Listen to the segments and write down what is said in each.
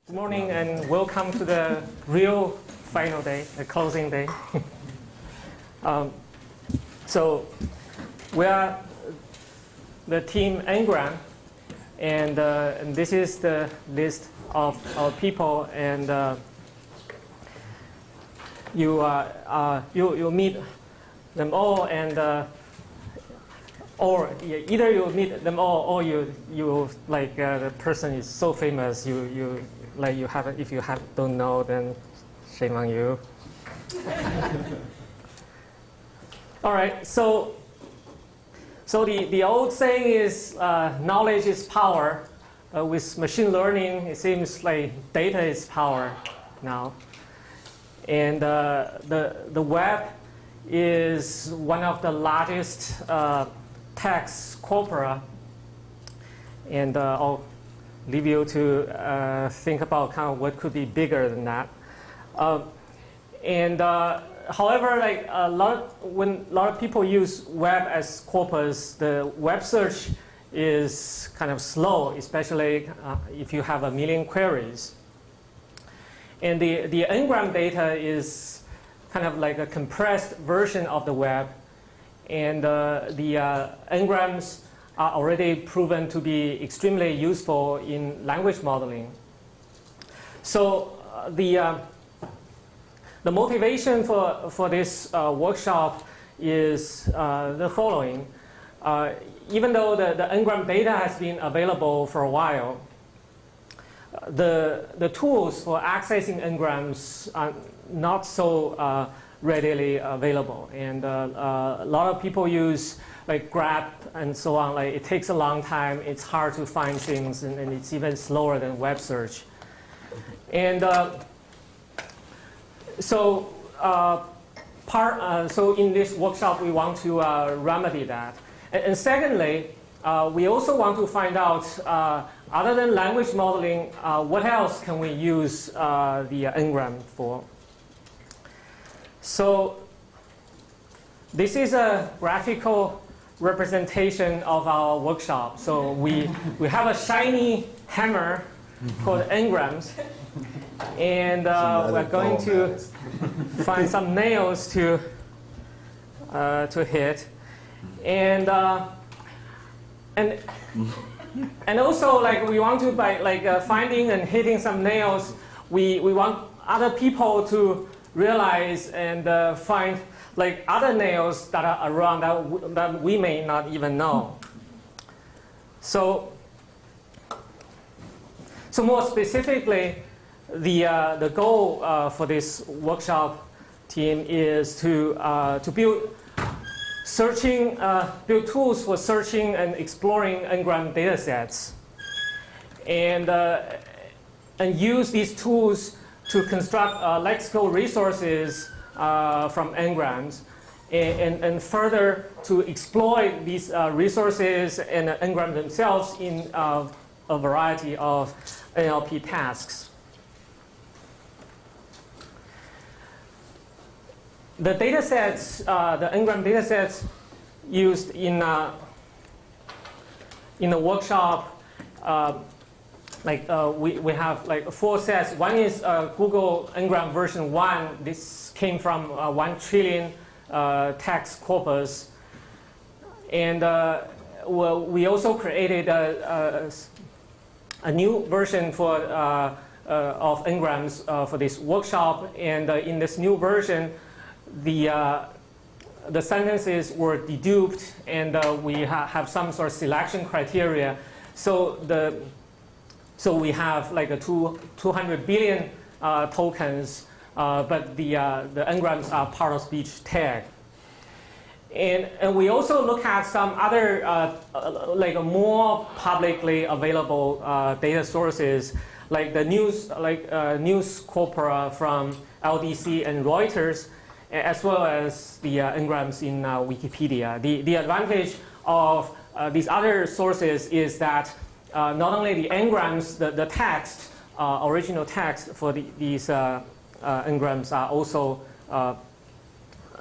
Good morning and welcome to the real final day, the closing day. So we are the team Ngram, and this is the list of our people, and you meet them all, and or either you meet them all, or you like the person is so famous you like you have, if you don't know, then shame on you. All right, so the old saying is knowledge is power. With machine learning, it seems like data is power now, and the web is one of the largest text corpora, and I'll leave you to think about kind of what could be bigger than that. However, like when a lot of people use web as corpus, the web search is kind of slow, especially if you have 1 million queries. And the Ngram data is kind of like a compressed version of the web, and the Ngrams are already proven to be extremely useful in language modeling. So the motivation for this workshop is the following. Even though the Ngram data has been available for a while, the tools for accessing Ngrams are not so readily available, and a lot of people use like grep and so on. Like it takes a long time, it's hard to find things, and it's even slower than web search. And so in this workshop we want to remedy that. And secondly, we also want to find out, other than language modeling, what else can we use the Ngram for? So this is a graphical representation of our workshop. So we have a shiny hammer called Ngrams, and we're going to find some nails to hit, and also, like, we want to, by like finding and hitting some nails, we want other people to realize and find like other nails that are around that we may not even know. So more specifically, the goal for this workshop team is to build tools for searching and exploring Ngram datasets, and use these tools to construct lexical resources from Ngrams, and further to exploit these resources and Ngrams themselves in a variety of NLP tasks. The datasets, the Ngram datasets used in the workshop, we have like 4 sets. One is Google Ngram version 1. This came from 1 trillion text corpus, and we also created a new version for of Ngrams for this workshop. And in this new version, the sentences were deduped, and we have some sort of selection criteria. So we have like a 200 billion tokens, but the Ngrams are part of speech tag. And we also look at some other like more publicly available data sources, like the news corpora from LDC and Reuters, as well as the Ngrams in Wikipedia. The advantage of these other sources is that not only the Ngrams, the text, original text for these Ngrams are also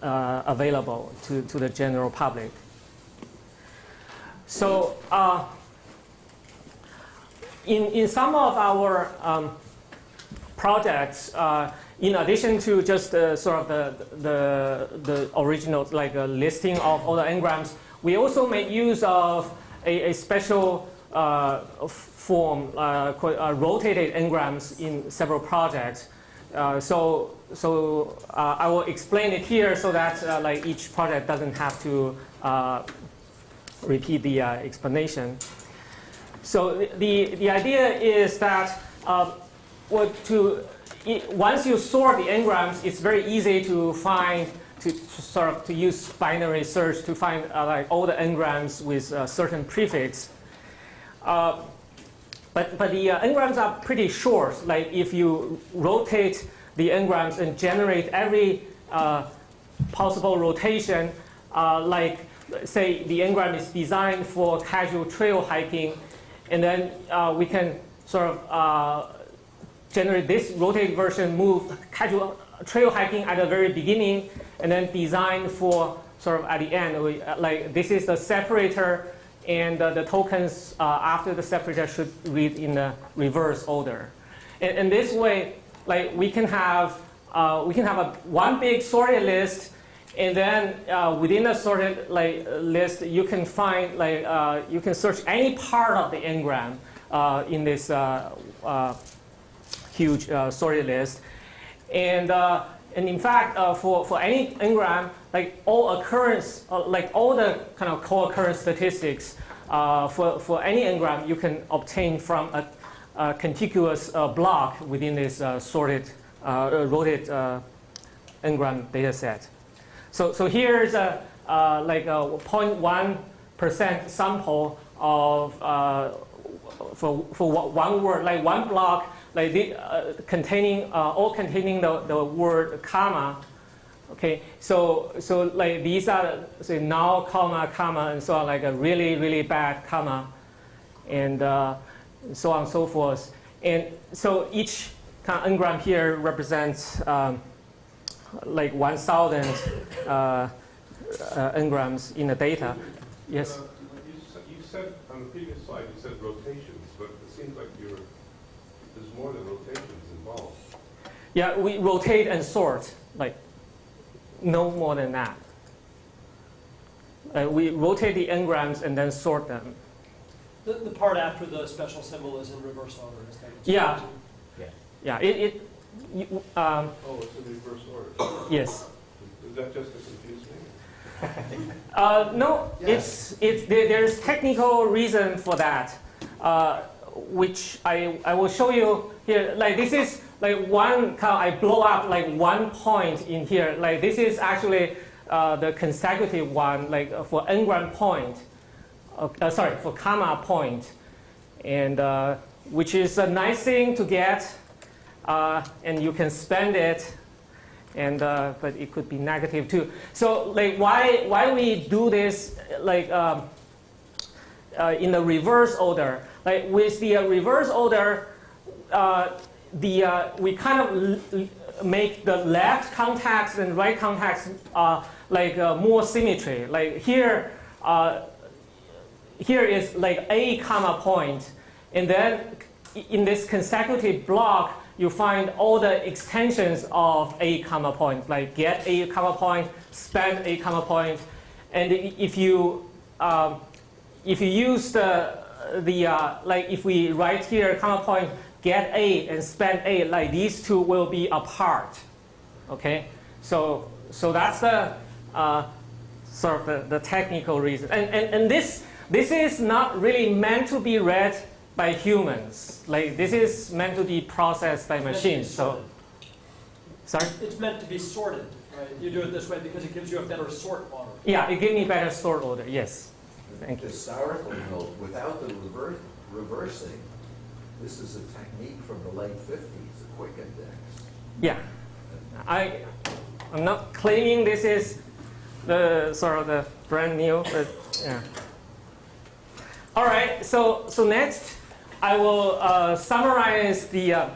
available to the general public. So in some of our projects, in addition to just sort of the original like listing of all the n-grams, we also make use of a special form called rotated n-grams in several projects. So I will explain it here so that like each project doesn't have to repeat the explanation. So the idea is that once you sort the n-grams, it's very easy to find to use binary search to find like all the n-grams with a certain prefix. But the n-grams are pretty short. Like if you rotate the n-grams and generate every possible rotation, like say the n-gram is designed for casual trail hiking, and then we can sort of generate this rotated version, move casual trail hiking at the very beginning, and then design for sort of at the end. Like this is the separator, and the tokens after the separator should read in the reverse order. And this way, like we can have one big sorted list, and then within the sorted list, you can find you can search any part of the n-gram in this huge sorted list, and in fact for any n-gram, like all occurrence, like all the kind of co-occurrence statistics for any n-gram, you can obtain from a contiguous block within this sorted rotated n-gram data set. So here's a like a 0.1% sample of for one word, like one block, like containing the word comma. Okay, so like these are say now comma comma and so on, like a really bad comma, and so on and so forth. And so each kind of n-gram here represents like 1,000 n-grams in the data. Yes. You said on the previous slide, you said rotations, but it seems like there's more than rotations involved. Yeah, we rotate and sort, like no more than that. We rotate the n-grams and then sort them. The part after the special symbol is in reverse order. Is that what Yeah. Yeah. Yeah. Oh, it's in reverse order. Yes. Is that just to confuse me? No, Yes. there's technical reason for that, which I will show you here. Like this is like one I blow up like one point in here. Like this is actually the consecutive one, like for n-gram point. Sorry, for comma point, and which is a nice thing to get, and you can spend it. And but it could be negative too. So like why we do this like in the reverse order? Like with the reverse order, we kind of make the left contacts and right contacts like more symmetry. Like here is like a comma point, and then in this consecutive block, you find all the extensions of a comma point, like get a comma point, spend a comma point, and if you use like if we write here comma point, get a and spend a, like these two will be apart. Okay, so that's the sort of the technical reason, and this is not really meant to be read by humans. Like this is meant to be processed by machines. So, sorry? It's meant to be sorted, right? You do it this way because it gives you a better sort order. Yeah, it gives me better sort order. Yes. Thank you. The sourdough note, without the reversing, this is a technique from the late 50s, the quick index. Yeah. I'm not claiming this is the sort of the brand new, but yeah. All right. So next, I will summarize the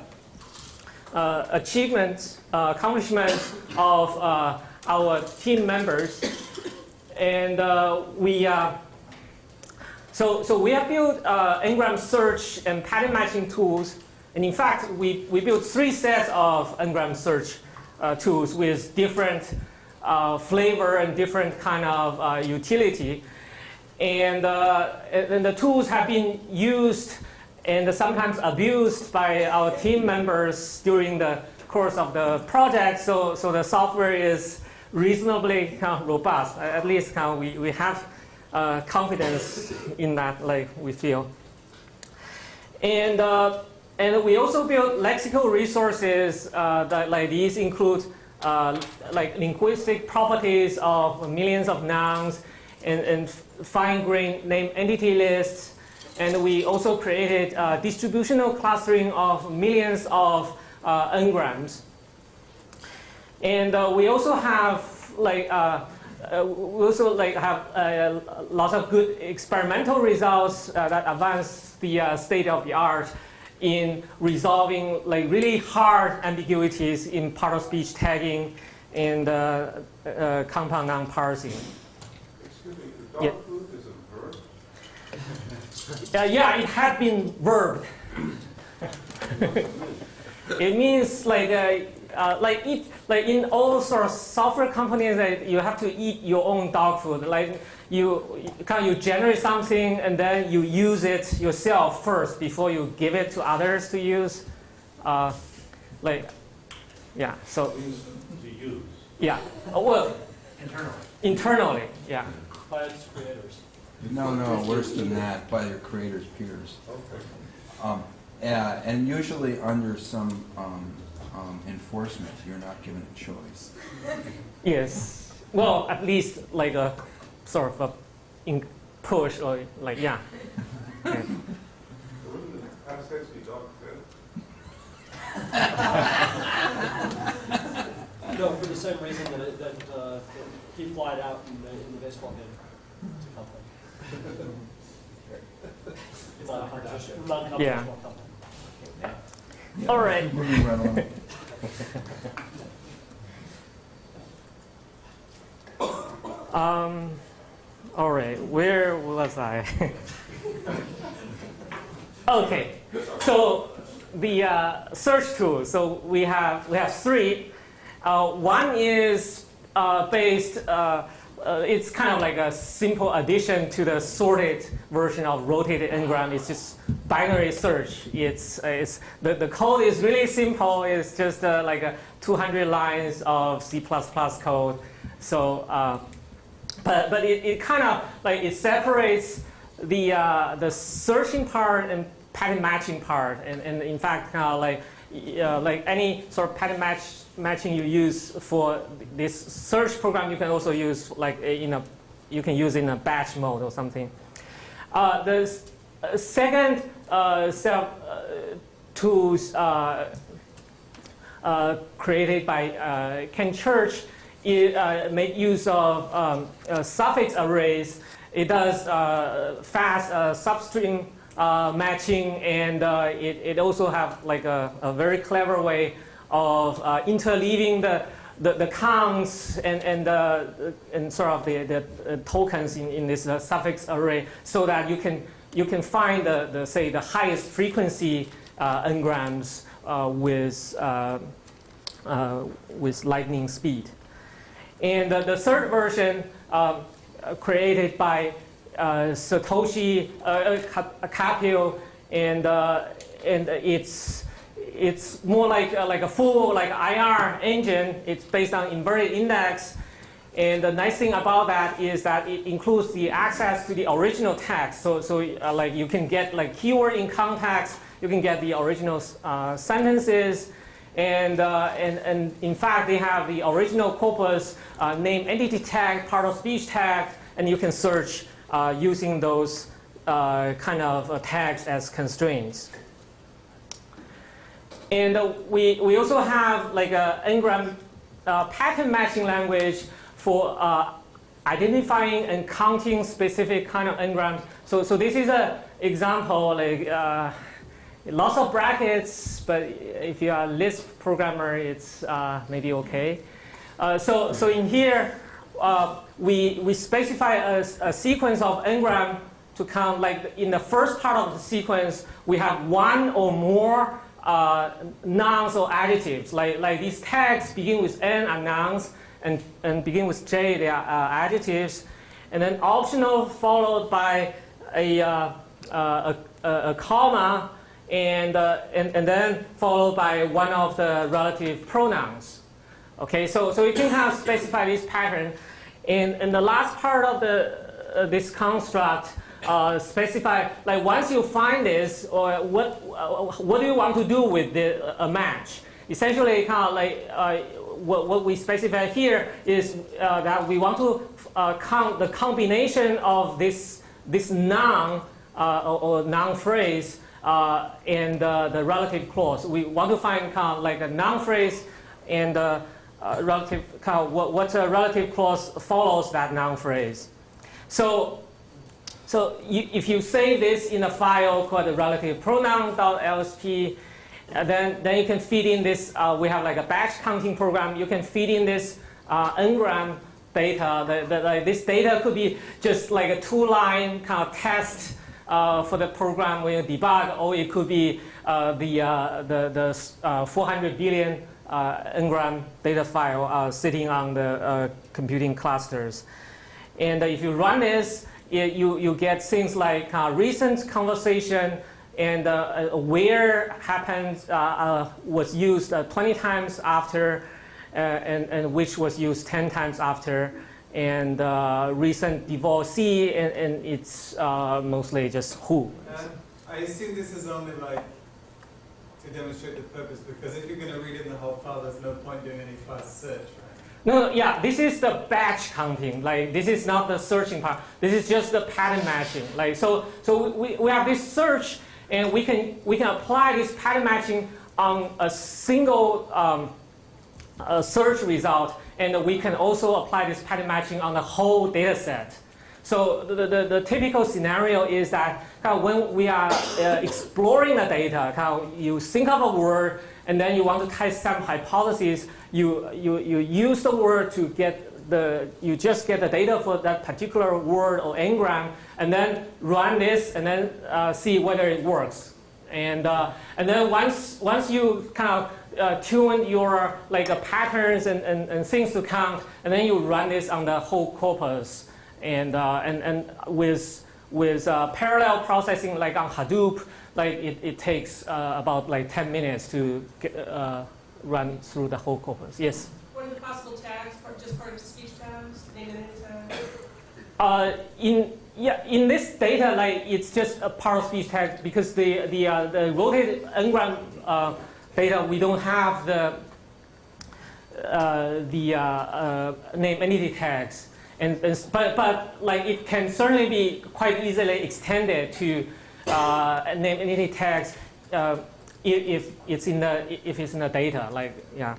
achievements, accomplishments of our team members, and we have built n-gram search and pattern matching tools And in fact, we built 3 sets of n-gram search tools with different flavor and different kind of utility. And the tools have been used and sometimes abused by our team members during the course of the project. So the software is reasonably kind of robust. At least we have confidence in that, like we feel. And we also built lexical resources that like these include like linguistic properties of millions of nouns and fine-grained name entity lists. And we also created distributional clustering of millions of n-grams. And we also have like lots of good experimental results that advance the state of the art in resolving like really hard ambiguities in part-of-speech tagging and compound noun parsing. Excuse me, the dog food is a verb? Yeah, it had been verbed. It means like in all sorts of software companies that you have to eat your own dog food. Like you generate something and then you use it yourself first before you give it to others to use. Yeah. So. To use. Yeah. Well. Internally. Yeah. By its creators. No, worse than that, by your creators' peers. Okay. And usually under some enforcement, you're not given a choice. Yes. Well, at least like a sort of a push or like, yeah. Wouldn't the past tense be dog fed? No, for the same reason that he flied out in the baseball game. It's a compliment. It's not a competition. Yeah. Yeah, All right. Moving right along. All right. Where was I? Okay. So the search tool. So we have 3. One is based. It's kind of like a simple addition to the sorted version of rotated n-gram. It's just binary search. It's the code is really simple. It's just like 200 lines of C++ code. So, but it kind of like it separates the searching part and pattern matching part. And in fact, like any sort of pattern matching you use for this search program, you can also use like you can use in a batch mode or something. The second set of tools created by Ken Church make use of suffix arrays. It does fast substring matching, and it also have like a very clever way of interleaving the counts and sort of the tokens in this suffix array, so that you can find the highest frequency n-grams with lightning speed. And the third version created by Satoshi Capio, and it's more like a full like IR engine. It's based on inverted index, and the nice thing about that is that it includes the access to the original text. So like you can get like keyword in context. You can get the original sentences. And in fact, they have the original corpus, name entity tag, part of speech tag, and you can search using those kind of tags as constraints. And we also have like a n-gram pattern matching language for identifying and counting specific kind of n-grams. So this is an example, like lots of brackets, but if you are a Lisp programmer, it's maybe okay. So in here, we specify a sequence of n-gram to count. Like in the first part of the sequence, we have one or more nouns or adjectives. Like these tags begin with N are nouns, and begin with J, they are adjectives. And then optional followed by a comma, and then followed by one of the relative pronouns. Okay, so you can kind of specify this pattern. And the last part of this construct specify, like once you find this, or what do you want to do with a match? Essentially, kind of like what we specify here is that we want to count the combination of this noun or noun phrase and the relative clause. We want to find kind of like a noun phrase and relative kind of what a relative clause follows that noun phrase. So if you save this in a file called the relative pronoun.lsp, then you can feed in this. We have like a batch counting program. You can feed in this n-gram data. This data could be just like a 2-line kind of test for the program when you debug, or it could be the 400 billion n-gram data file sitting on the computing clusters. And if you run this, you get things like recent conversation and where happened was used 20 times after, and which was used 10 times after, and recent divorcee, and it's mostly just who. I assume this is only like to demonstrate the purpose, because if you're going to read in the whole file, there's no point doing any fast search, right? No, yeah, this is the batch counting. Like this is not the searching part. This is just the pattern matching. Like so we have this search, and we can apply this pattern matching on a single search result, and we can also apply this pattern matching on the whole data set. So the typical scenario is that when we are exploring the data, you think of a word, and then you want to test some hypotheses. You use the word to you just get the data for that particular word or n-gram, and then run this, and then see whether it works. And then once you kind of tune your patterns and things to count, and then you run this on the whole corpus. And with parallel processing like on Hadoop, it takes about 10 minutes to run through the whole corpus. Yes? What are the possible tags? Just part of speech tags? Name and tag? In this data, it's just a part of speech tag, because the rotated n-gram data, we don't have the name entity tags. But it can certainly be quite easily extended to name entity tags if it's in the data. Yeah.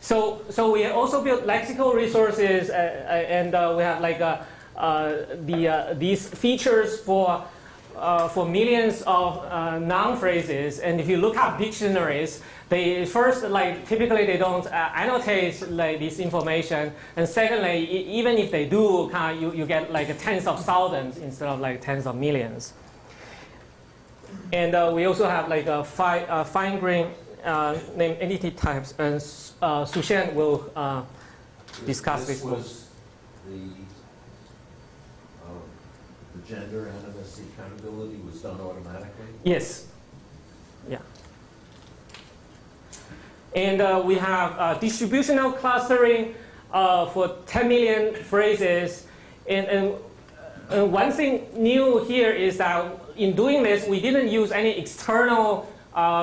So we also built lexical resources, and we have these features for millions of noun phrases. And if you look up dictionaries, they first, typically they don't annotate this information, and secondly, even if they do, you get tens of thousands instead of tens of millions. And we also have a fine-grained name entity types, and Sushen will discuss this. This was the gender animus accountability was done automatically? Yes. Yeah. And we have distributional clustering for 10 million phrases. And one thing new here is that in doing this, we didn't use any external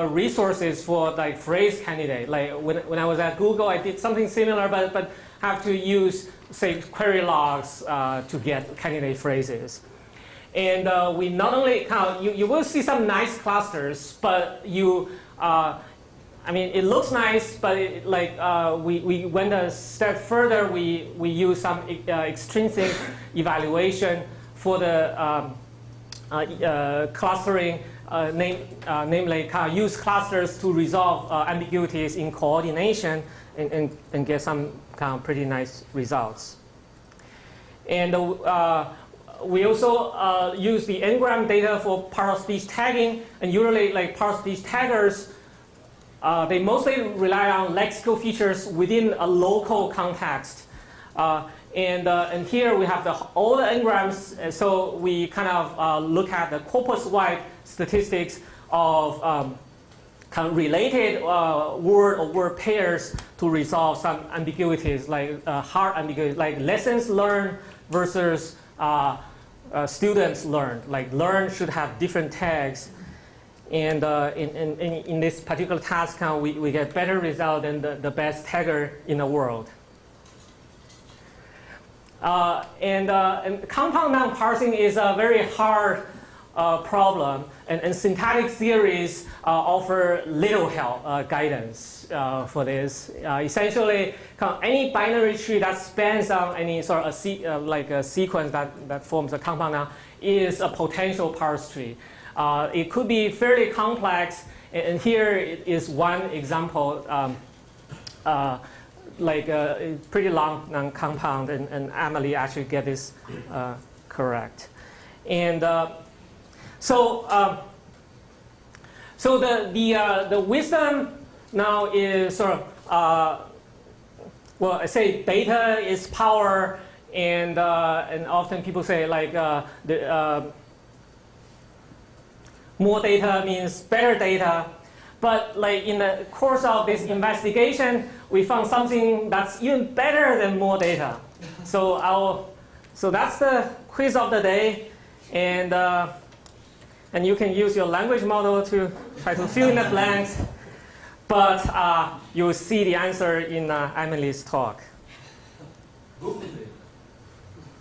resources for phrase candidate. When I was at Google, I did something similar, but have to use, say, query logs to get candidate phrases. And we not only you will see some nice clusters, but it looks nice, but we went a step further. We use some extrinsic evaluation for the clustering, namely use clusters to resolve ambiguities in coordination and get some pretty nice results. And we also use the n-gram data for part-of-speech tagging, and usually like part-of-speech taggers, they mostly rely on lexical features within a local context. And here we have all the n-grams, so we kind of look at the corpus-wide statistics of kind of related word or word pairs to resolve some ambiguities, like hard ambiguities, like lessons learned versus students learned. Like learn should have different tags. And in this particular task count, we get better result than the best tagger in the world. And compound noun parsing is a very hard problem, and syntactic theories offer little help, guidance for this. Essentially, any binary tree that spans on any sort of like a sequence that forms a compound noun is a potential parse tree. It could be fairly complex, and here is one example. Like a pretty long non-compound, and Emily actually get this correct. And so the wisdom now is sort of well, I say data is power, and often people say like more data means better data. But like in the course of this investigation, we found something that's even better than more data. So that's the quiz of the day, and you can use your language model to try to fill in the blanks. But you'll see the answer in Emily's talk.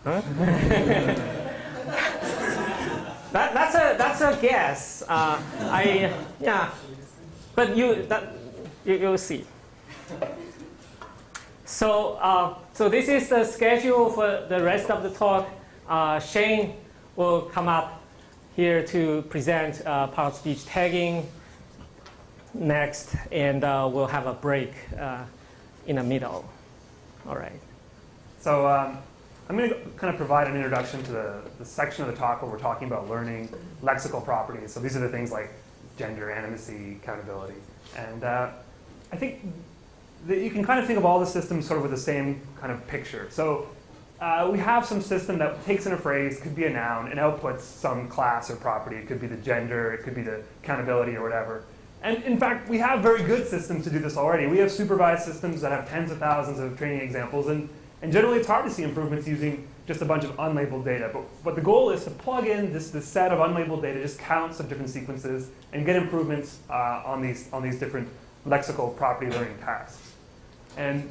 Huh? That's a guess. Yeah. But you'll see. So this is the schedule for the rest of the talk. Shane will come up here to present part-speech tagging next, and we'll have a break in the middle. All right. So I'm going to kind of provide an introduction to the section of the talk where we're talking about learning lexical properties. So these are the things like gender, animacy, countability. And I think that you can kind of think of all the systems sort of with the same kind of picture. So we have some system that takes in a phrase, could be a noun, and outputs some class or property. It could be the gender, it could be the countability or whatever. And in fact, we have very good systems to do this already. We have supervised systems that have tens of thousands of training examples, and generally it's hard to see improvements using just a bunch of unlabeled data. But the goal is to plug in this set of unlabeled data, just count some different sequences, and get improvements on these different lexical property learning tasks. And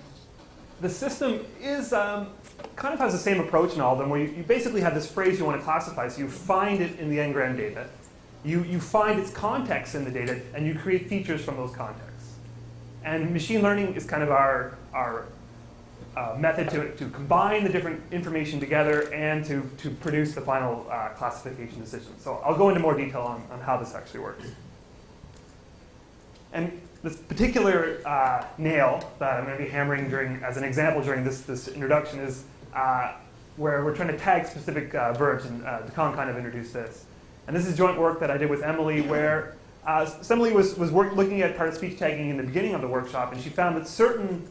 the system is kind of has the same approach in all of them, where you basically have this phrase you want to classify. So you find it in the n-gram data, you find its context in the data, and you create features from those contexts. And machine learning is kind of our method to combine the different information together and to produce the final classification decision. So I'll go into more detail on how this actually works. And this particular nail that I'm going to be hammering as an example during this introduction is where we're trying to tag specific verbs, and Dukan kind of introduced this. And this is joint work that I did with Emily, where Emily was looking at part-of-speech tagging in the beginning of the workshop, and she found that certain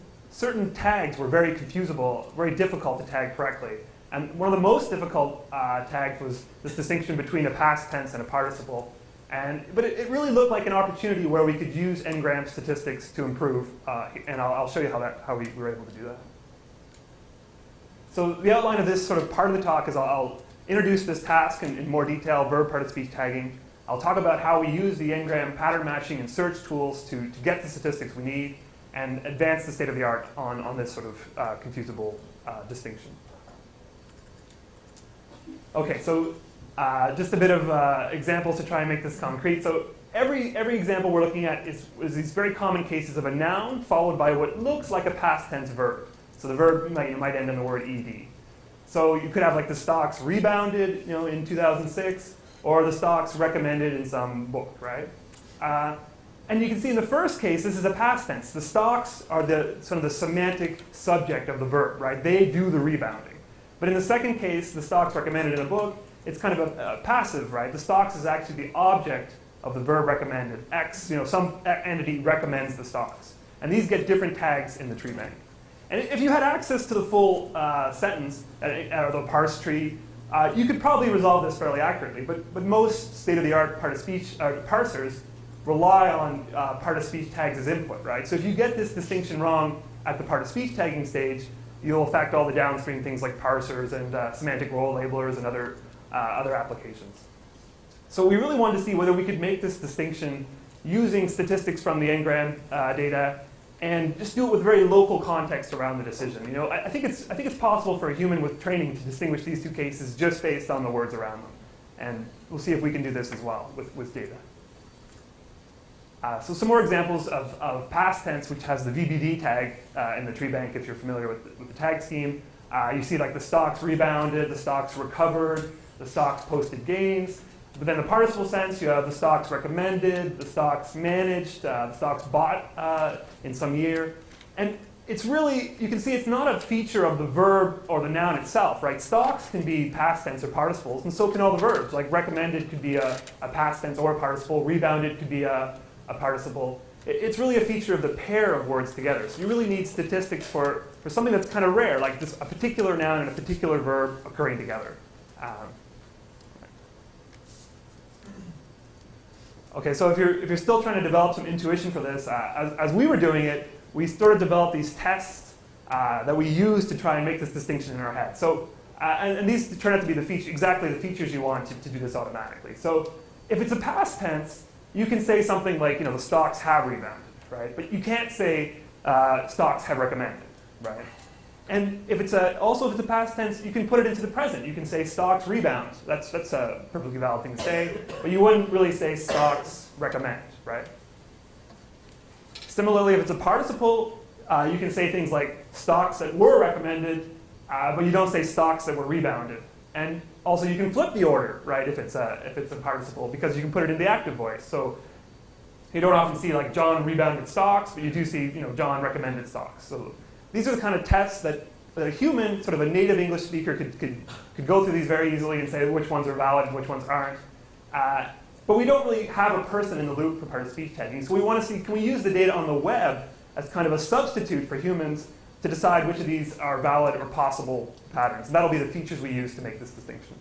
tags were very confusable, very difficult to tag correctly. And one of the most difficult tags was this distinction between a past tense and a participle. But it really looked like an opportunity where we could use n-gram statistics to improve, and I'll show you how we were able to do that. So the outline of this sort of part of the talk is I'll introduce this task in more detail, verb part-of-speech tagging. I'll talk about how we use the n-gram pattern matching and search tools to get the statistics we need, and advance the state of the art on this sort of confusable distinction. Okay, so just a bit of examples to try and make this concrete. So every example we're looking at is these very common cases of a noun followed by what looks like a past tense verb. So the verb might end in the word ed. So you could have like the stocks rebounded, in 2006, or the stocks recommended in some book, right? And you can see in the first case, this is a past tense. The stocks are the semantic subject of the verb, right? They do the rebounding. But in the second case, the stocks recommended in a book, it's kind of a passive, right? The stocks is actually the object of the verb recommended. X, some entity recommends the stocks. And these get different tags in the tree bank. And if you had access to the full sentence, or the parse tree, you could probably resolve this fairly accurately. But most state-of-the-art part-of-speech parsers rely on part-of-speech tags as input, right? So if you get this distinction wrong at the part-of-speech tagging stage, you'll affect all the downstream things like parsers and semantic role labelers and other applications. So we really wanted to see whether we could make this distinction using statistics from the Ngram data and just do it with very local context around the decision. I think it's possible for a human with training to distinguish these two cases just based on the words around them. And we'll see if we can do this as well with data. So some more examples of past tense, which has the VBD tag in the tree bank, if you're familiar with the tag scheme. You see like the stocks rebounded, the stocks recovered, the stocks posted gains. But then the participle sense, you have the stocks recommended, the stocks managed, the stocks bought in some year. And it's really, you can see it's not a feature of the verb or the noun itself, right? Stocks can be past tense or participles, and so can all the verbs. Like recommended could be a past tense or a participle, rebounded could be a participle. It's really a feature of the pair of words together. So you really need statistics for something that's kind of rare, like just a particular noun and a particular verb occurring together. Okay, so if you're still trying to develop some intuition for this, as we were doing it, we started to develop these tests that we use to try and make this distinction in our head. So, and these turn out to be exactly the features you want to do this automatically. So if it's a past tense, you can say something like, the stocks have rebounded, right? But you can't say stocks have recommended, right? And if it's also if it's a past tense, you can put it into the present. You can say stocks rebound. That's a perfectly valid thing to say, but you wouldn't really say stocks recommend, right? Similarly, if it's a participle, you can say things like stocks that were recommended, but you don't say stocks that were rebounded. And also, you can flip the order, right? If it's a participle, because you can put it in the active voice. So you don't often see like John rebounded stocks, but you do see John recommended stocks. So these are the kind of tests that a human, sort of a native English speaker, could go through these very easily and say which ones are valid and which ones aren't. But we don't really have a person in the loop for part-of-speech tagging. So we want to see, can we use the data on the web as kind of a substitute for humans to decide which of these are valid or possible patterns? And that'll be the features we use to make this distinction.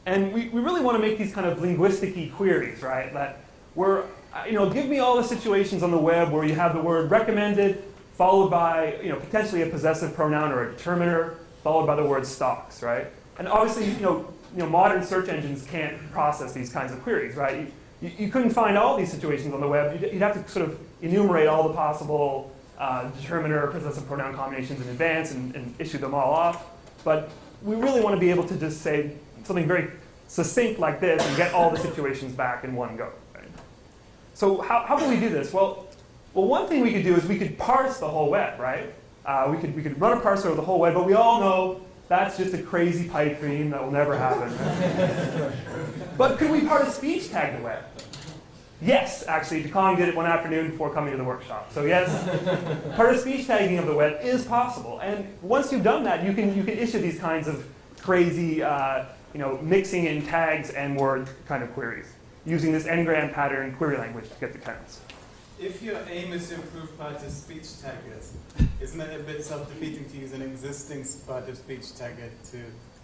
And we really want to make these kind of linguistic-y queries, right? That we're, give me all the situations on the web where you have the word recommended followed by, potentially a possessive pronoun or a determiner followed by the word stocks, right? And obviously, modern search engines can't process these kinds of queries, right? You couldn't find all these situations on the web. You'd have to sort of enumerate all the possible determiner or possessive pronoun combinations in advance and issue them all off. But we really want to be able to just say something very succinct like this and get all the situations back in one go. Right? So how can we do this? Well, one thing we could do is we could parse the whole web, right? We could run a parser over the whole web, but we all know that's just a crazy pipe dream that will never happen. But could we part-of-speech tag the web? Yes, actually, DeKong did it one afternoon before coming to the workshop. So yes, part-of-speech tagging of the web is possible. And once you've done that, you can issue these kinds of crazy, mixing in tags and word kind of queries using this Ngram pattern query language to get the counts. If your aim is to improve part-of-speech taggers, isn't it a bit self-defeating to use an existing part-of-speech tagger to?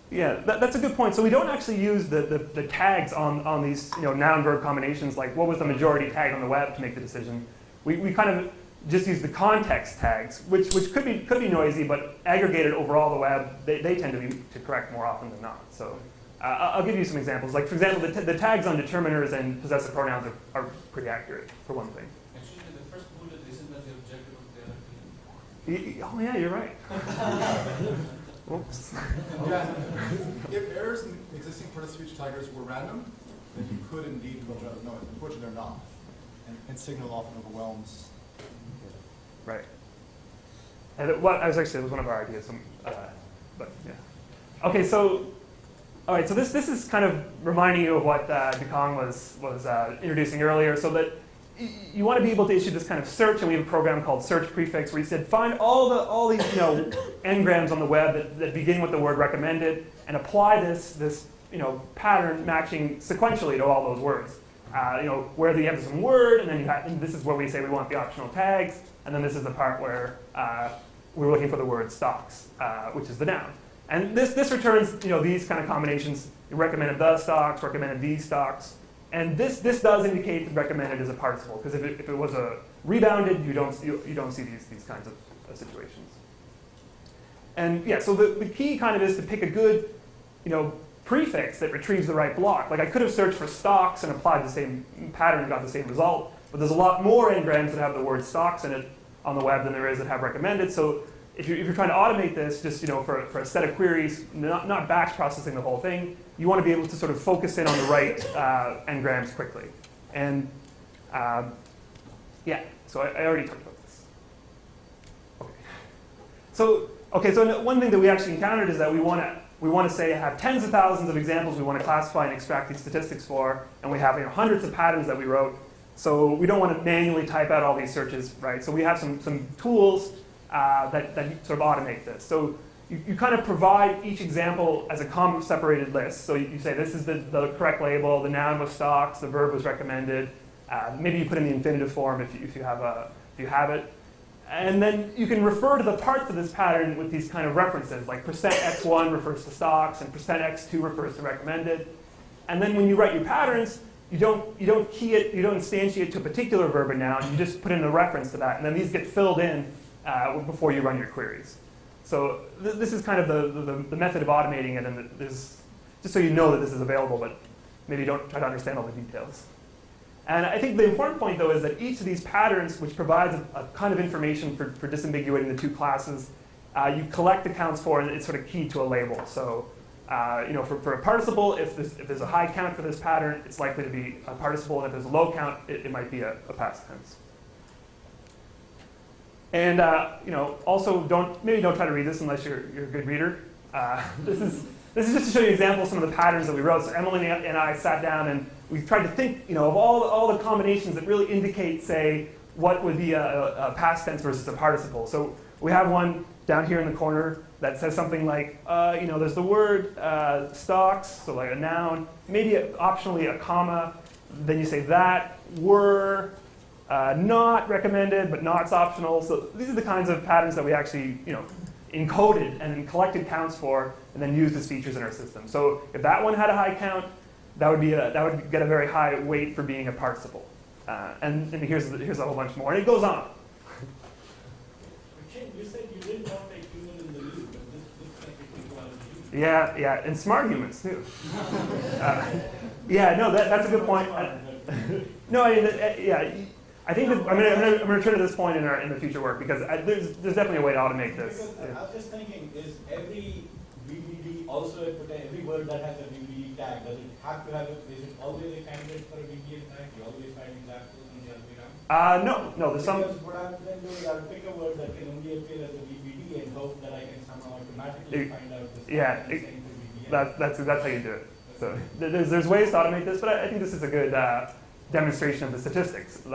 Yeah, that's a good point. So we don't actually use the tags on these noun-verb combinations, like what was the majority tag on the web to make the decision. We kind of just use the context tags, which could be noisy, but aggregated over all the web, they tend to be correct more often than not. So I'll give you some examples. Like for example, the tags on determiners and possessive pronouns are pretty accurate, for one thing. Actually, the first bullet isn't that the objective of the other. Oh yeah, you're right. Oops. Yeah. If errors in existing part-of-speech taggers were random, then you could indeed filter out noise. Unfortunately, they're not. And signal often overwhelms. Right. And it was one of our ideas. But yeah. Okay, so all right. So this is kind of reminding you of what DeKong was introducing earlier. So that you want to be able to issue this kind of search, and we have a program called Search Prefix where you said find all these n-grams on the web that begin with the word recommended, and apply this pattern matching sequentially to all those words. Where you have some word, and then and this is where we say we want the optional tags, and then this is the part where we're looking for the word stocks, which is the noun. And this returns these kind of combinations. Recommended the stocks, recommended these stocks. And this does indicate that recommended is a participle, because if it was a rebounded, you don't see these kinds of situations. And yeah, so the key kind of is to pick a good prefix that retrieves the right block. Like I could have searched for stocks and applied the same pattern and got the same result, but there's a lot more n-grams that have the word stocks in it on the web than there is that have recommended. So if you're trying to automate this, just for a set of queries, not batch processing the whole thing, you want to be able to sort of focus in on the right n-grams quickly. And yeah, so I already talked about this. Okay, so one thing that we actually encountered is that we want to say have tens of thousands of examples we want to classify and extract these statistics for, and we have hundreds of patterns that we wrote. So we don't want to manually type out all these searches, right? So we have some tools that sort of automate this. So you kind of provide each example as a comma-separated list. So you say this is the correct label, the noun was stocks, the verb was recommended. Maybe you put in the infinitive form if you have it. And then you can refer to the parts of this pattern with these kind of references, like %x1 refers to stocks and %x2 refers to recommended. And then when you write your patterns, you don't key it, you don't instantiate to a particular verb or noun, you just put in a reference to that, and then these get filled in before you run your queries. So this is kind of the method of automating it, and there's, just so you know that this is available, but maybe don't try to understand all the details. And I think the important point, though, is that each of these patterns, which provides a kind of information for disambiguating the two classes, you collect accounts for, and it's sort of key to a label. So for a participle, if there's a high count for this pattern, it's likely to be a participle, and if there's a low count, it might be a past tense. And also maybe don't try to read this unless you're a good reader. This is just to show you examples of some of the patterns that we wrote. So Emily and I sat down and we tried to think of all the combinations that really indicate, say, what would be a past tense versus a participle. So we have one down here in the corner that says something like, there's the word stocks, so like a noun, maybe optionally a comma, then you say that were not recommended, but not's optional. So these are the kinds of patterns that we actually encoded and then collected counts for, and then used as features in our system. So if that one had a high count, that would get a very high weight for being a participle. And here's a whole bunch more, and it goes on. You said you didn't want to make human in the loop, but this looks like it can go out of the loop. Yeah, and smart humans too. That's a good point. No, I mean, I think that I'm going to return to this point in the future work, because there's definitely a way to automate this. Because I was just thinking, is every VBD also every word that has a VBD tag, does it have to have is it always a candidate for a VBD tag? You always find examples in the other way around? No, there's some. Because what I would then do is I would pick a word that can only appear as a VBD and hope that I can somehow automatically find out the same for VBD. That's how you do it. So there's ways to automate this, but I think this is a good demonstration of the statistics.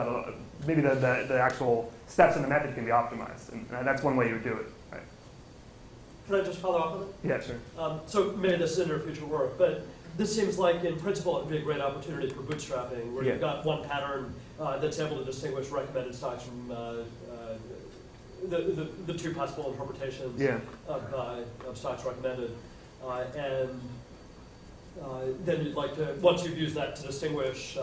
Maybe the actual steps in the method can be optimized, and that's one way you would do it. Right? Can I just follow up on it? Yeah, sure. So maybe this is in our future work, but this seems like, in principle, it would be a great opportunity for bootstrapping, where you've got one pattern that's able to distinguish recommended stocks from the two possible interpretations of stocks recommended. And then you'd like to, once you've used that to distinguish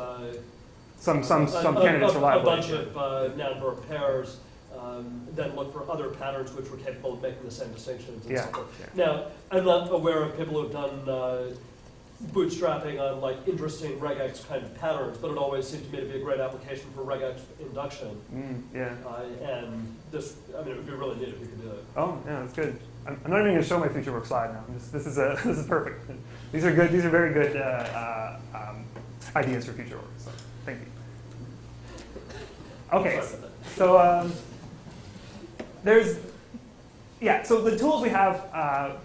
some candidates reliably. A bunch of noun-verb pairs, then look for other patterns which were capable of making the same distinctions and so forth. Now, I'm not aware of people who've done bootstrapping on like interesting regex kind of patterns, but it always seemed to me to be a great application for regex induction. And this, I mean, it would be really neat if we could do it. Oh, yeah, that's good. I'm not even going to show my future work slide now. This is perfect. These are good. These are very good ideas for future work. So thank you. Okay, so so the tools we have,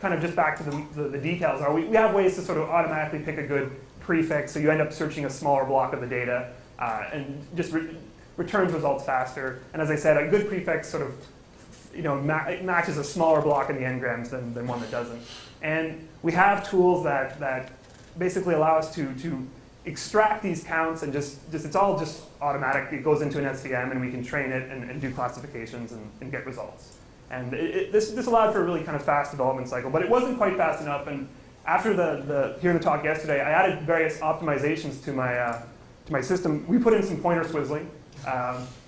kind of just back to the details, are we have ways to sort of automatically pick a good prefix, so you end up searching a smaller block of the data, and just returns results faster. And as I said, a good prefix sort of it matches a smaller block in the n-grams than one that doesn't. And we have tools that basically allow us to extract these counts and just it's all just automatic. It goes into an SVM and we can train it and do classifications and get results. And this allowed for a really kind of fast development cycle, but it wasn't quite fast enough. And after hearing the talk yesterday, I added various optimizations to my system. We put in some pointer swizzling,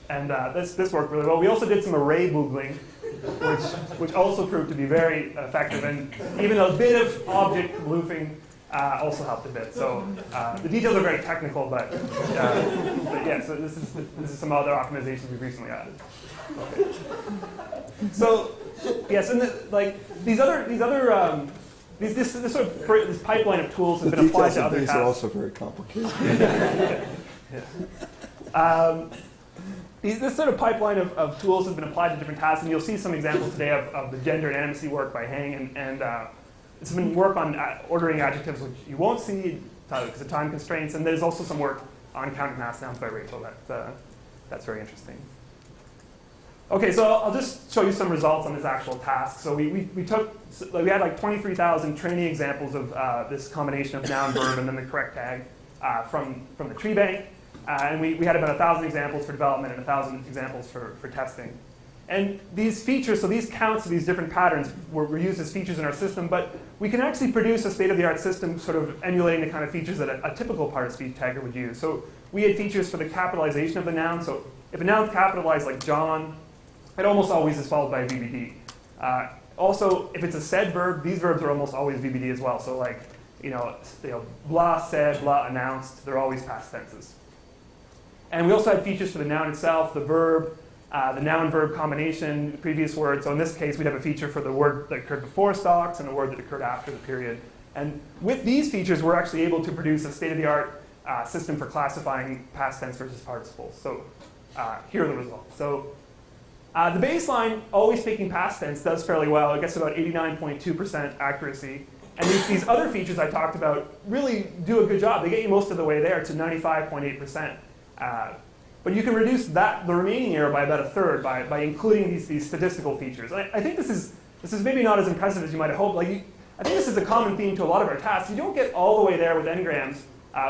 and this worked really well. We also did some array boogling, which also proved to be very effective. And even a bit of object bloofing also helped a bit. So the details are very technical, but yeah. So this is some other optimizations we've recently added. Okay. So yes, and this sort of this pipeline of tools has been applied to other tasks. Are also very complicated. This sort of pipeline of tools has been applied to different tasks, and you'll see some examples today of the gender and animacy work by Hang, and it's been work on ordering adjectives, which you won't see because of time constraints, and there's also some work on counting mass nouns by Rachel. That's very interesting. Okay, so I'll just show you some results on this actual task. So we had like 23,000 training examples of this combination of noun, verb, and then the correct tag from the tree bank. And we had about 1,000 examples for development and 1,000 examples for testing. And these features, so these counts of these different patterns were used as features in our system, but we can actually produce a state-of-the-art system sort of emulating the kind of features that a typical part-of-speech tagger would use. So we had features for the capitalization of the noun. So if a noun is capitalized like John, it almost always is followed by a VBD. Also, if it's a said verb, these verbs are almost always VBD as well. So like, blah said, blah announced, they're always past tenses. And we also had features for the noun itself, the verb, the noun-verb combination, the previous word. So in this case, we'd have a feature for the word that occurred before stocks and a word that occurred after the period. And with these features, we're actually able to produce a state-of-the-art system for classifying past tense versus participles. So here are the results. So the baseline, always speaking past tense, does fairly well. It gets about 89.2% accuracy. And these other features I talked about really do a good job. They get you most of the way there to 95.8%. But you can reduce the remaining error by about a third by including these statistical features. I think this is maybe not as impressive as you might have hoped. I think this is a common theme to a lot of our tasks. You don't get all the way there with n-grams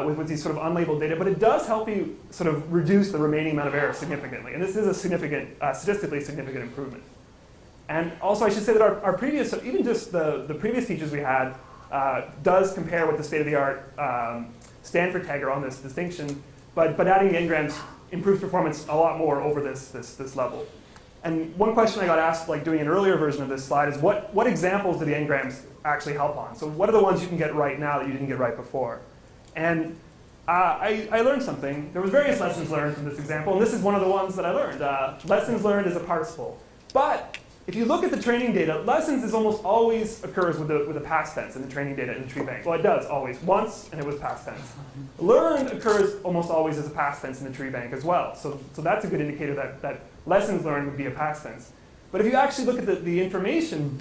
with these sort of unlabeled data, but it does help you sort of reduce the remaining amount of error significantly. And this is a significant, statistically significant improvement. And also I should say that our previous, even just the previous features we had does compare with the state-of-the-art Stanford tagger on this distinction, but adding the n-grams improves performance a lot more over this level. And one question I got asked, like doing an earlier version of this slide, is what examples do the n-grams actually help on? So what are the ones you can get right now that you didn't get right before? And I learned something. There was various lessons learned from this example, and this is one of the ones that I learned. Lessons learned is a participle. But if you look at the training data, lessons is almost always occurs with the past tense in the training data in the tree bank. Well, it does always. Once, and it was past tense. Learned occurs almost always as a past tense in the tree bank as well. So that's a good indicator that lessons learned would be a past tense. But if you actually look at the information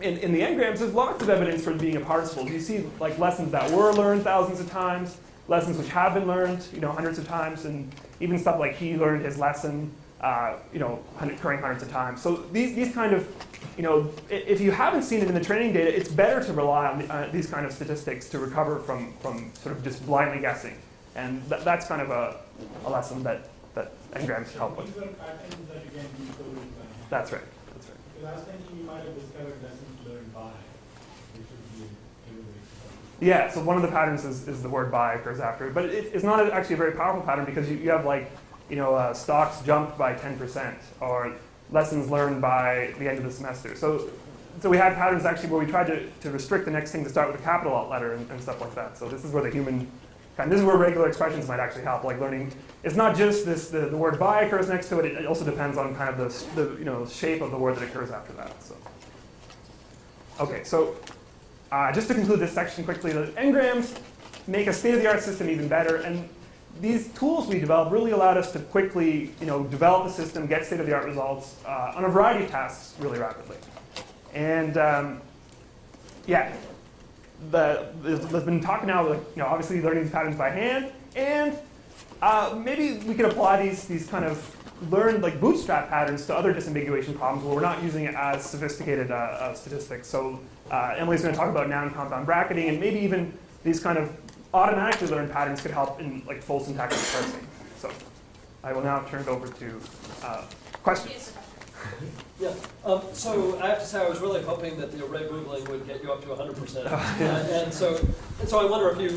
in the n-grams, there's lots of evidence for it being a participle. You see like lessons that were learned thousands of times, lessons which have been learned hundreds of times, and even stuff like he learned his lesson occurring hundreds of times. So these kind of, if you haven't seen it in the training data, it's better to rely on these kind of statistics to recover from sort of just blindly guessing. And that's kind of a lesson that n-grams help with. These are patterns that you can decode. That's right. Because I was thinking you might have discovered lessons learned by, which would be a good way to. Yeah, so one of the patterns is the word by occurs after it. But it's not actually a very powerful pattern because you have like, stocks jumped by 10%, or lessons learned by the end of the semester. So we had patterns actually where we tried to restrict the next thing to start with a capital alt letter and stuff like that. So this is where this is where regular expressions might actually help, like learning. It's not just the word by occurs next to it. It also depends on kind of the shape of the word that occurs after that. So okay, so just to conclude this section quickly, the n-grams make a state-of-the-art system even better, and these tools we developed really allowed us to quickly, develop the system, get state-of-the-art results on a variety of tasks really rapidly. And there's been talk now, obviously learning these patterns by hand, and Maybe we could apply these kind of learned like bootstrap patterns to other disambiguation problems where we're not using it as sophisticated statistics. So Emily's going to talk about noun compound bracketing, and maybe even these kind of automatically learned patterns could help in like full syntactic parsing. So I will now turn it over to questions. Yeah. So I have to say, I was really hoping that the array Googling would get you up to 100%. And so I wonder if you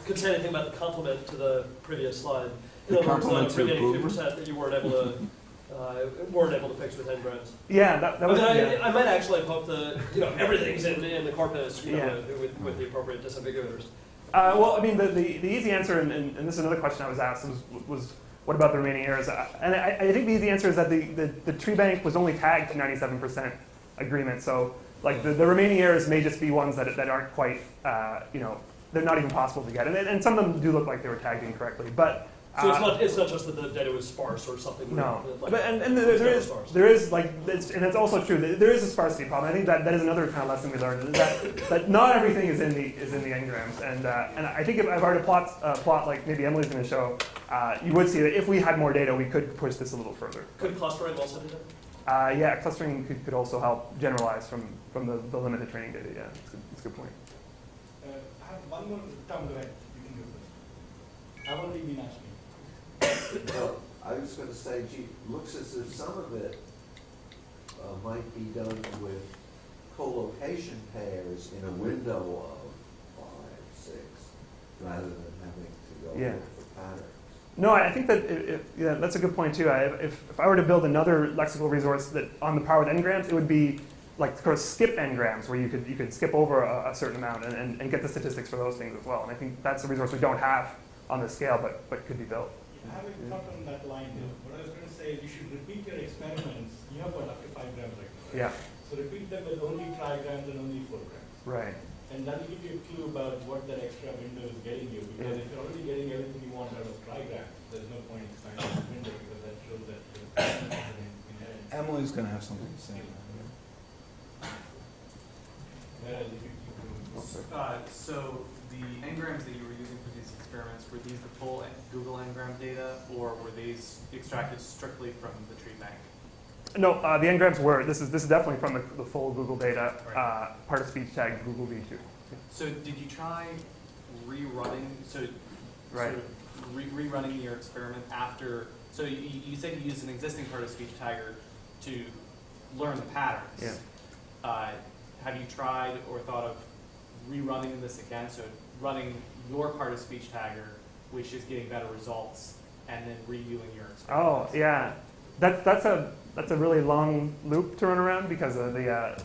could say anything about the complement to the previous slide. In other words, the remaining 2% that you weren't able to fix with n-grams. Yeah, that was. I might actually hope that everything's in the corpus with the appropriate disambiguators. Well, I mean, the easy answer, and this is another question I was asked, was what about the remaining errors? And I think the easy answer is that the tree bank was only tagged to 97% agreement. So like the remaining errors may just be ones that aren't quite, they're not even possible to get. And some of them do look like they were tagged incorrectly. But so it's not just that the data was sparse or something. No, like, but there is like, and it's also true that there is a sparsity problem. I think that is another kind of lesson we learned, is that not everything is in the n-grams. And I think if I were to plot like maybe Emily's going to show, you would see that if we had more data, we could push this a little further. Could clustering also do that? Yeah, clustering could also help generalize from the limited training data. Yeah, it's a good point. I have one more term that you can do this. I've already been asking. Well, I was going to say, gee, looks as if some of it might be done with co-location pairs in a window of 5, 6, rather than having to go look for patterns. No, I think that that's a good point too. If I were to build another lexical resource that on the power with n-grams, it would be like sort of skip n-grams, where you could skip over a certain amount and get the statistics for those things as well. And I think that's a resource we don't have on this scale, but could be built. I have a thought on that line there. What I was going to say is you should repeat your experiments. You have got up to 5 grams right now. Yeah. So repeat them with only trigrams and only 4 grams. Right. And that will give you a clue about what that extra window is getting you. Because if you're already getting everything you want out of trigrams, there's no point expanding the window, because that shows that inherent. Emily's going to have something to say. Whereas if you keep So the n-grams that you were using for these experiments, were these the full Google n-gram data, or were these extracted strictly from the tree bank? No, the n-grams were. This is definitely from the full Google data, right. Part of speech tag Google V2. So did you try rerunning? Right. Sort of rerunning your experiment after? So you said you used an existing part of speech tagger to learn the patterns. Yeah. Have you tried or thought of rerunning this again? So running your part of speech tagger, which is getting better results, and then redoing your experiment. Oh yeah, that's a really long loop to run around, because the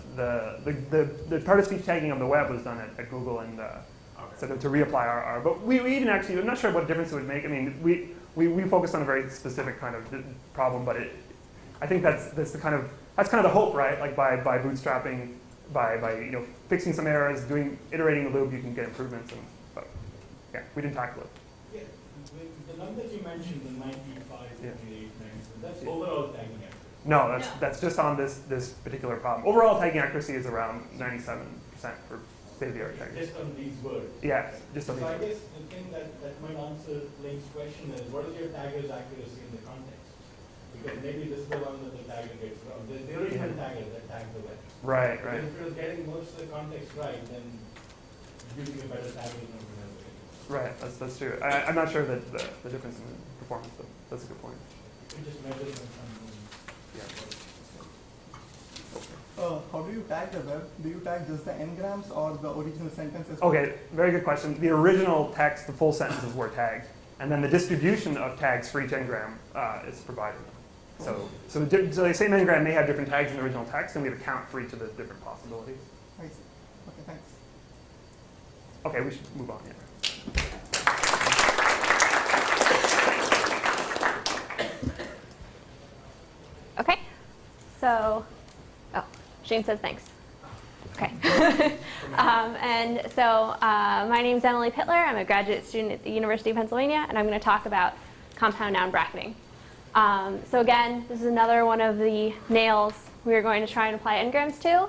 part of speech tagging on the web was done at Google, and so to reapply our. But we even actually, I'm not sure what difference it would make. I mean, we focused on a very specific kind of problem, but I think that's the kind of the hope, right? Like by bootstrapping, by fixing some errors, iterating the loop, you can get improvements. But yeah, we didn't tackle it. Yeah, the number you mentioned, the 95, 98, 97, that's overall tagging accuracy. No, that's just on this particular problem. Overall tagging accuracy is around 97% for state-of-the-art tagging. Just on these words. Yeah, just on these So I words. guess the thing that might answer Lane's question is, what is your tagger's accuracy in the context? Because maybe this is the one that the tagger gets wrong. The original tagger that tagged the web. Right. If you're getting most of the context right, then using a better tagger is not going to help it. Right, that's true. I'm not sure that the difference in performance, but that's a good point. You just measure them from Yeah. How do you tag the web? Do you tag just the n-grams or the original sentences? Okay, very good question. The original text, the full sentences were tagged, and then the distribution of tags for each n-gram is provided. So the same n-gram may have different tags in the original text, and we have a count for each of the different possibilities. I see. Okay, thanks. Okay, we should move on. Yeah. Okay, so, Shane says thanks. Okay. My name is Emily Pittler. I'm a graduate student at the University of Pennsylvania, and I'm going to talk about compound noun bracketing. So again, this is another one of the nails we are going to try and apply n-grams to.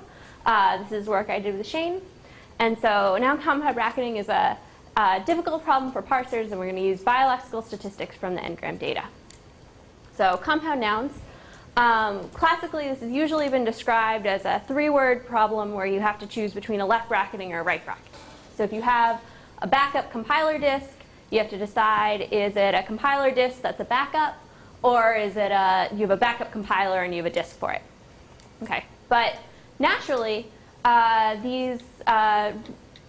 This is work I did with Shane. And so noun compound bracketing is difficult problem for parsers, and we're going to use biolexical statistics from the n-gram data. So compound nouns. Classically, this has usually been described as a 3-word problem where you have to choose between a left bracketing or a right bracketing. So if you have a backup compiler disk, you have to decide, is it a compiler disk that's a backup, or is it you have a backup compiler and you have a disk for it? Okay, but naturally,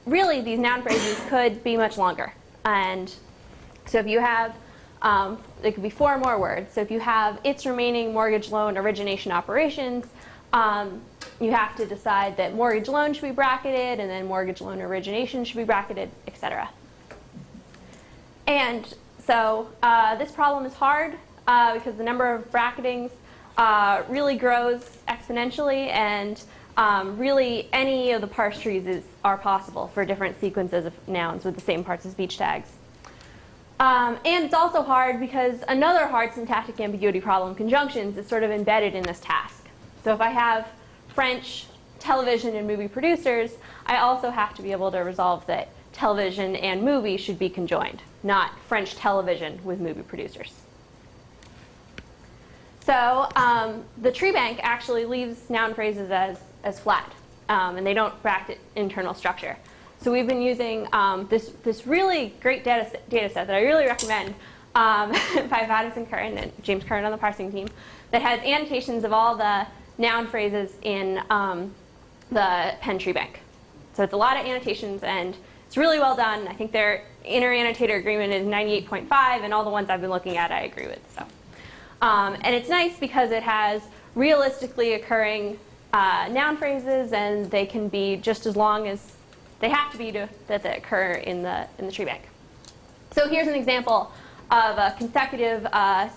really these noun phrases could be much longer. And so if you have, it could be 4 more words. So if you have its remaining mortgage loan origination operations, you have to decide that mortgage loan should be bracketed, and then mortgage loan origination should be bracketed, etc. And so this problem is hard because the number of bracketings really grows exponentially, and really any of the parse trees are possible for different sequences of nouns with the same parts of speech tags. And it's also hard because another hard syntactic ambiguity problem, conjunctions, is sort of embedded in this task. So if I have French television and movie producers, I also have to be able to resolve that television and movie should be conjoined, not French television with movie producers. So the tree bank actually leaves noun phrases as flat, and they don't bracket internal structure. So we've been using this really great data set that I really recommend by Madison Curran and James Curran on the parsing team, that has annotations of all the noun phrases in the Penn tree bank. So it's a lot of annotations, and it's really well done. I think their inter-annotator agreement is 98.5, and all the ones I've been looking at I agree with. So, and it's nice because it has realistically occurring noun phrases, and they can be just as long as they have to be that they occur in the tree bank. So here's an example of a consecutive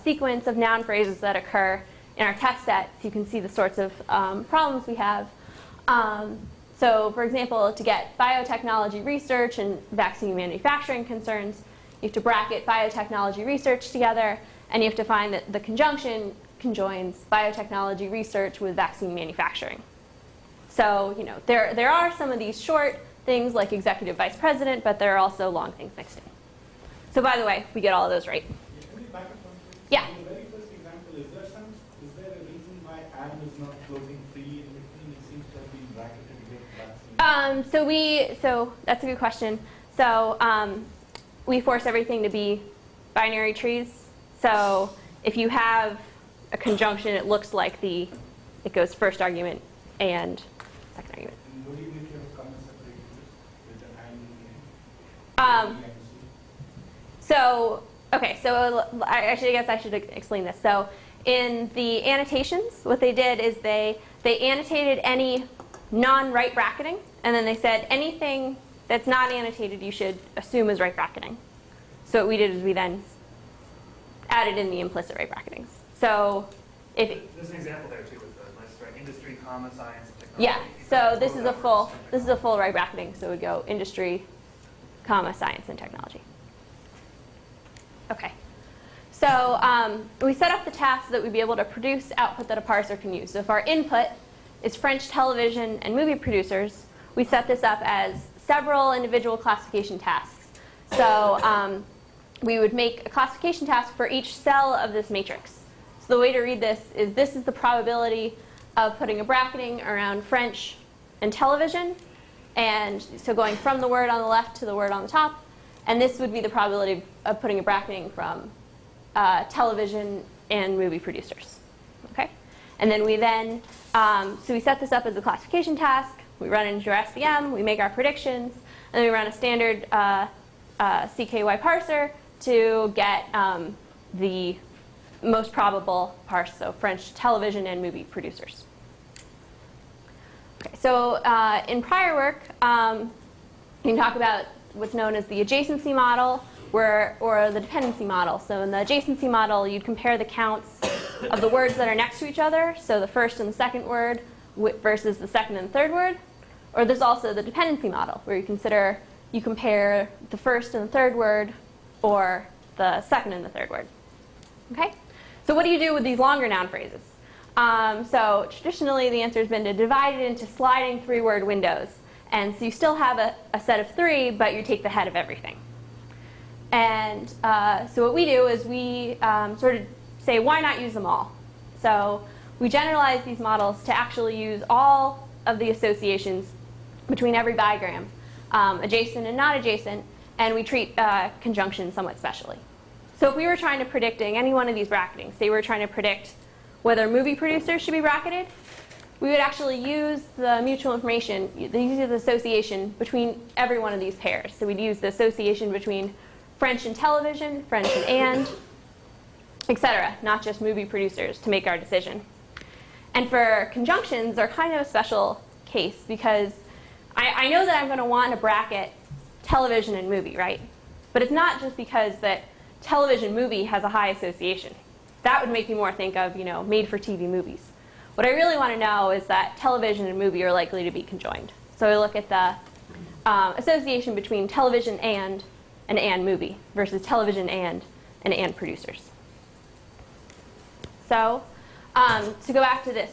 sequence of noun phrases that occur in our test set, so you can see the sorts of problems we have. So for example, to get biotechnology research and vaccine manufacturing concerns, you have to bracket biotechnology research together, and you have to find that the conjunction conjoins biotechnology research with vaccine manufacturing. So there are some of these short things like executive vice president, but there are also long things mixed in. So by the way, we get all of those right. Can we back up one thing? Yeah. In the very first example, is there a reason why and is not floating free in between? It seems to have been bracketed with vaccine. So that's a good question. So we force everything to be binary trees. So if you have a conjunction, it looks like it goes first argument and second argument. And what do you mean if you have a comma separated with an and in the end? So I guess I should explain this. So in the annotations, what they did is they annotated any non-right bracketing, and then they said anything that's not annotated you should assume is right bracketing. So what we did is we then added in the implicit right bracketings. So if there's an example there too with the list, right? Industry, comma, science, and technology. yeah, so this is a full right bracketing. So we go industry, comma, science, and technology. Okay. So we set up the task so that we'd be able to produce output that a parser can use. So if our input is French television and movie producers, we set this up as several individual classification tasks. So we would make a classification task for each cell of this matrix. So the way to read this is the probability of putting a bracketing around French and television, and so going from the word on the left to the word on the top, and this would be the probability of putting a bracketing from television and movie producers. Okay, and then so we set this up as a classification task. We run into our SVM, we make our predictions, and then we run a standard CKY parser to get the most probable parse, so French television and movie producers. Okay, so in prior work, you can talk about what's known as the adjacency model or the dependency model. So in the adjacency model, you'd compare the counts of the words that are next to each other, so the first and the second word versus the second and third word. Or there's also the dependency model, where you compare the first and the third word or the second and the third word. Okay? So what do you do with these longer noun phrases? So traditionally, the answer has been to divide it into sliding 3-word windows. And so you still have a set of 3, but you take the head of everything. And so what we do is we sort of say, why not use them all? So we generalize these models to actually use all of the associations between every bigram, adjacent and not adjacent, and we treat conjunctions somewhat specially. So if we were trying to predict any one of these bracketings, say we were trying to predict whether movie producers should be bracketed, we would actually use the mutual information, the use of the association between every one of these pairs. So we'd use the association between French and television, French and, etc., not just movie producers, to make our decision. And for conjunctions, they're kind of a special case because I know that I'm going to want to bracket television and movie, right? But it's not just because that television movie has a high association. That would make me more think of, made-for-TV movies. What I really want to know is that television and movie are likely to be conjoined. So I look at the association between television and an and movie versus television and producers. So to go back to this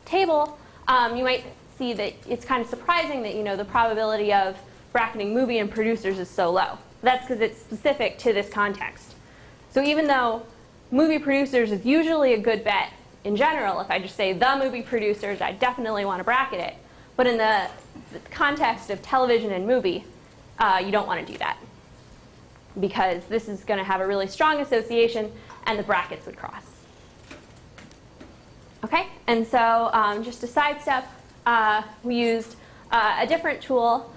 table, you might see that it's kind of surprising that the probability of bracketing movie and producers is so low. That's because it's specific to this context. So even though movie producers is usually a good bet in general, if I just say the movie producers, I definitely want to bracket it. But in the context of television and movie, you don't want to do that because this is going to have a really strong association and the brackets would cross. Okay, and so just to sidestep, we used a different tool.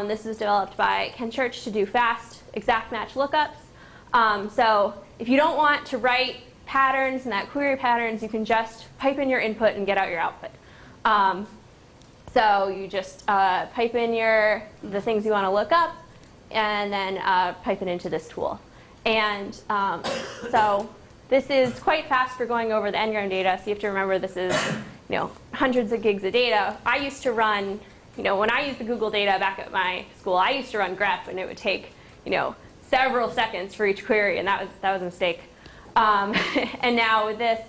This was developed by Ken Church to do fast exact match lookups. So if you don't want to write patterns and that query patterns, you can just pipe in your input and get out your output. So you just pipe in the things you want to look up and then pipe it into this tool. And so this is quite fast for going over the n-gram data. So you have to remember this is hundreds of gigs of data. I used to run, when I used the Google data back at my school, I used to run grep and it would take several seconds for each query, and that was a mistake. And now with this,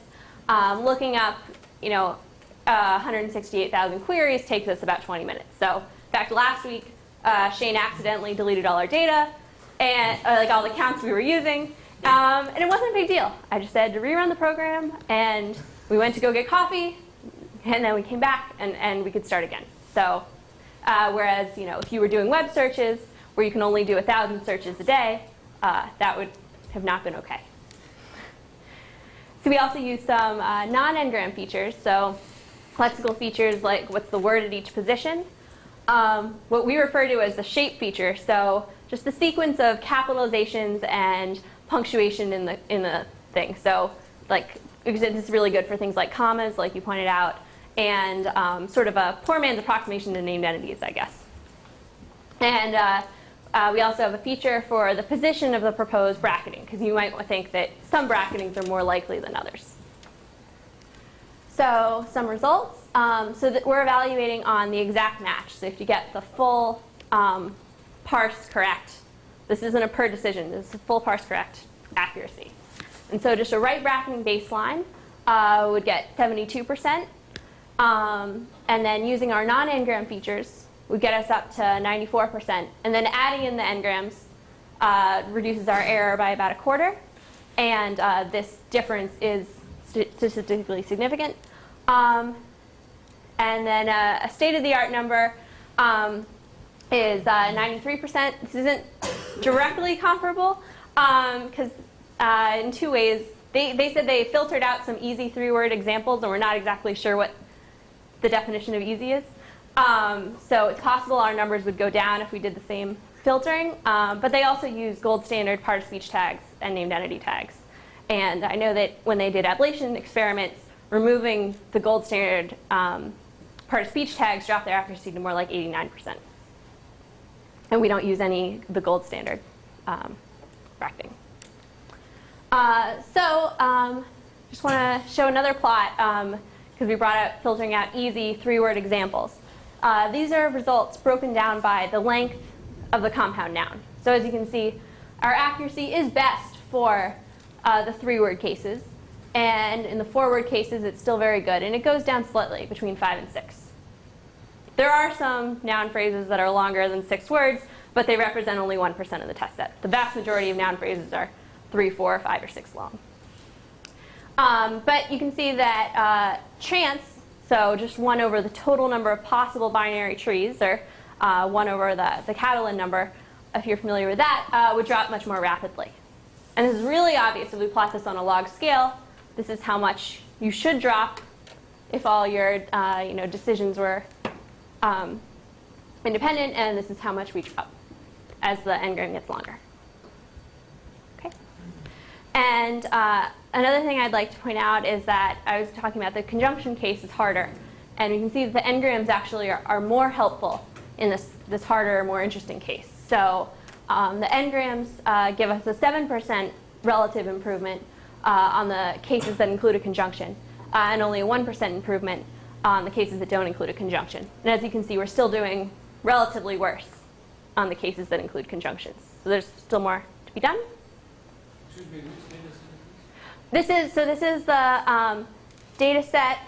looking up 168,000 queries takes us about 20 minutes. So in fact, last week, Shane accidentally deleted all our data and all the counts we were using. And it wasn't a big deal. I just had to rerun the program, and we went to go get coffee, and then we came back, and we could start again. So whereas if you were doing web searches where you can only do 1,000 searches a day, that would have not been okay. So we also use some non-n-gram features, so lexical features like what's the word at each position. What we refer to as the shape feature, so just the sequence of capitalizations and punctuation in the thing. So this is really good for things like commas, like you pointed out, and sort of a poor man's approximation to named entities, I guess. And we also have a feature for the position of the proposed bracketing, because you might think that some bracketings are more likely than others. So some results. So that we're evaluating on the exact match. So if you get the full parse correct, this isn't a per decision, this is a full parse correct accuracy. And so just a right bracketing baseline would get 72%. And then using our non-n-gram features would get us up to 94%. And then adding in the n-grams reduces our error by about a quarter. And this difference is statistically significant. And then a state-of-the-art number is 93%. This isn't directly comparable because in two ways. They said they filtered out some easy three-word examples, and we're not exactly sure what the definition of easy is. So it's possible our numbers would go down if we did the same filtering. But they also use gold standard part-of-speech tags and named entity tags. And I know that when they did ablation experiments, removing the gold standard part-of-speech tags dropped their accuracy to more like 89%. And we don't use the gold standard bracketing. Just want to show another plot because we brought up filtering out easy three-word examples. These are results broken down by the length of the compound noun. So as you can see, our accuracy is best for the three-word cases. And in the four-word cases, it's still very good. And it goes down slightly between 5 and 6. There are some noun phrases that are longer than 6 words, but they represent only 1% of the test set. The vast majority of noun phrases are 3, 4, 5, or 6 long. But you can see that chance, so just 1 over the total number of possible binary trees, or 1 over the Catalan number, if you're familiar with that, would drop much more rapidly. And this is really obvious if we plot this on a log scale. This is how much you should drop if all your decisions were independent, and this is how much we drop as the n-gram gets longer. Okay. And another thing I'd like to point out is that I was talking about the conjunction case is harder. And we can see that the n-grams actually are more helpful in this harder, more interesting case. So the n-grams give us a 7% relative improvement on the cases that include a conjunction, and only a 1% improvement on the cases that don't include a conjunction. And as you can see, we're still doing relatively worse on the cases that include conjunctions. So there's still more to be done. Excuse me, which data set? This is the data set.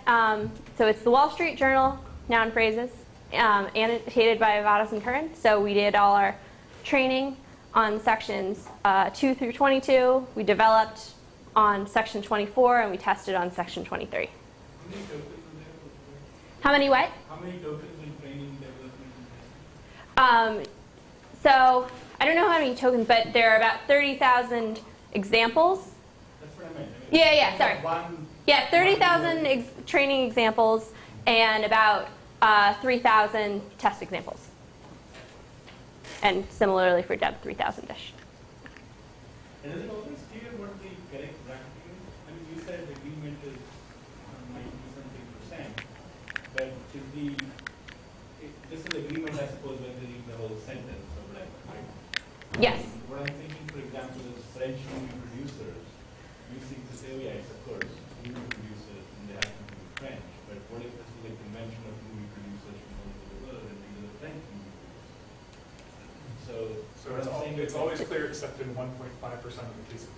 So it's the Wall Street Journal noun phrases, annotated by Avadas and Curran. So we did all our training on sections 2 through 22. We developed on section 24, and we tested on section 23. How many what? How many tokens in training development? So I don't know how many tokens, but there are about 30,000 examples. That's what I meant. Yeah, sorry. Yeah, 30,000 training examples and about 3,000 test examples. And similarly for Deb, 3,000-ish. And is it always clear what the correct bracket is? I mean, you said the agreement is 90-something%, but this is agreement, I suppose, when they read the whole sentence or whatever, right? Yes. What I'm thinking, for example, is French movie producers using this area, of course, movie producers, and they happen to be French. But what if this is a convention of movie producers from all over the world, and these are the French movie producers? So it's always clear except in 1.5% of the cases.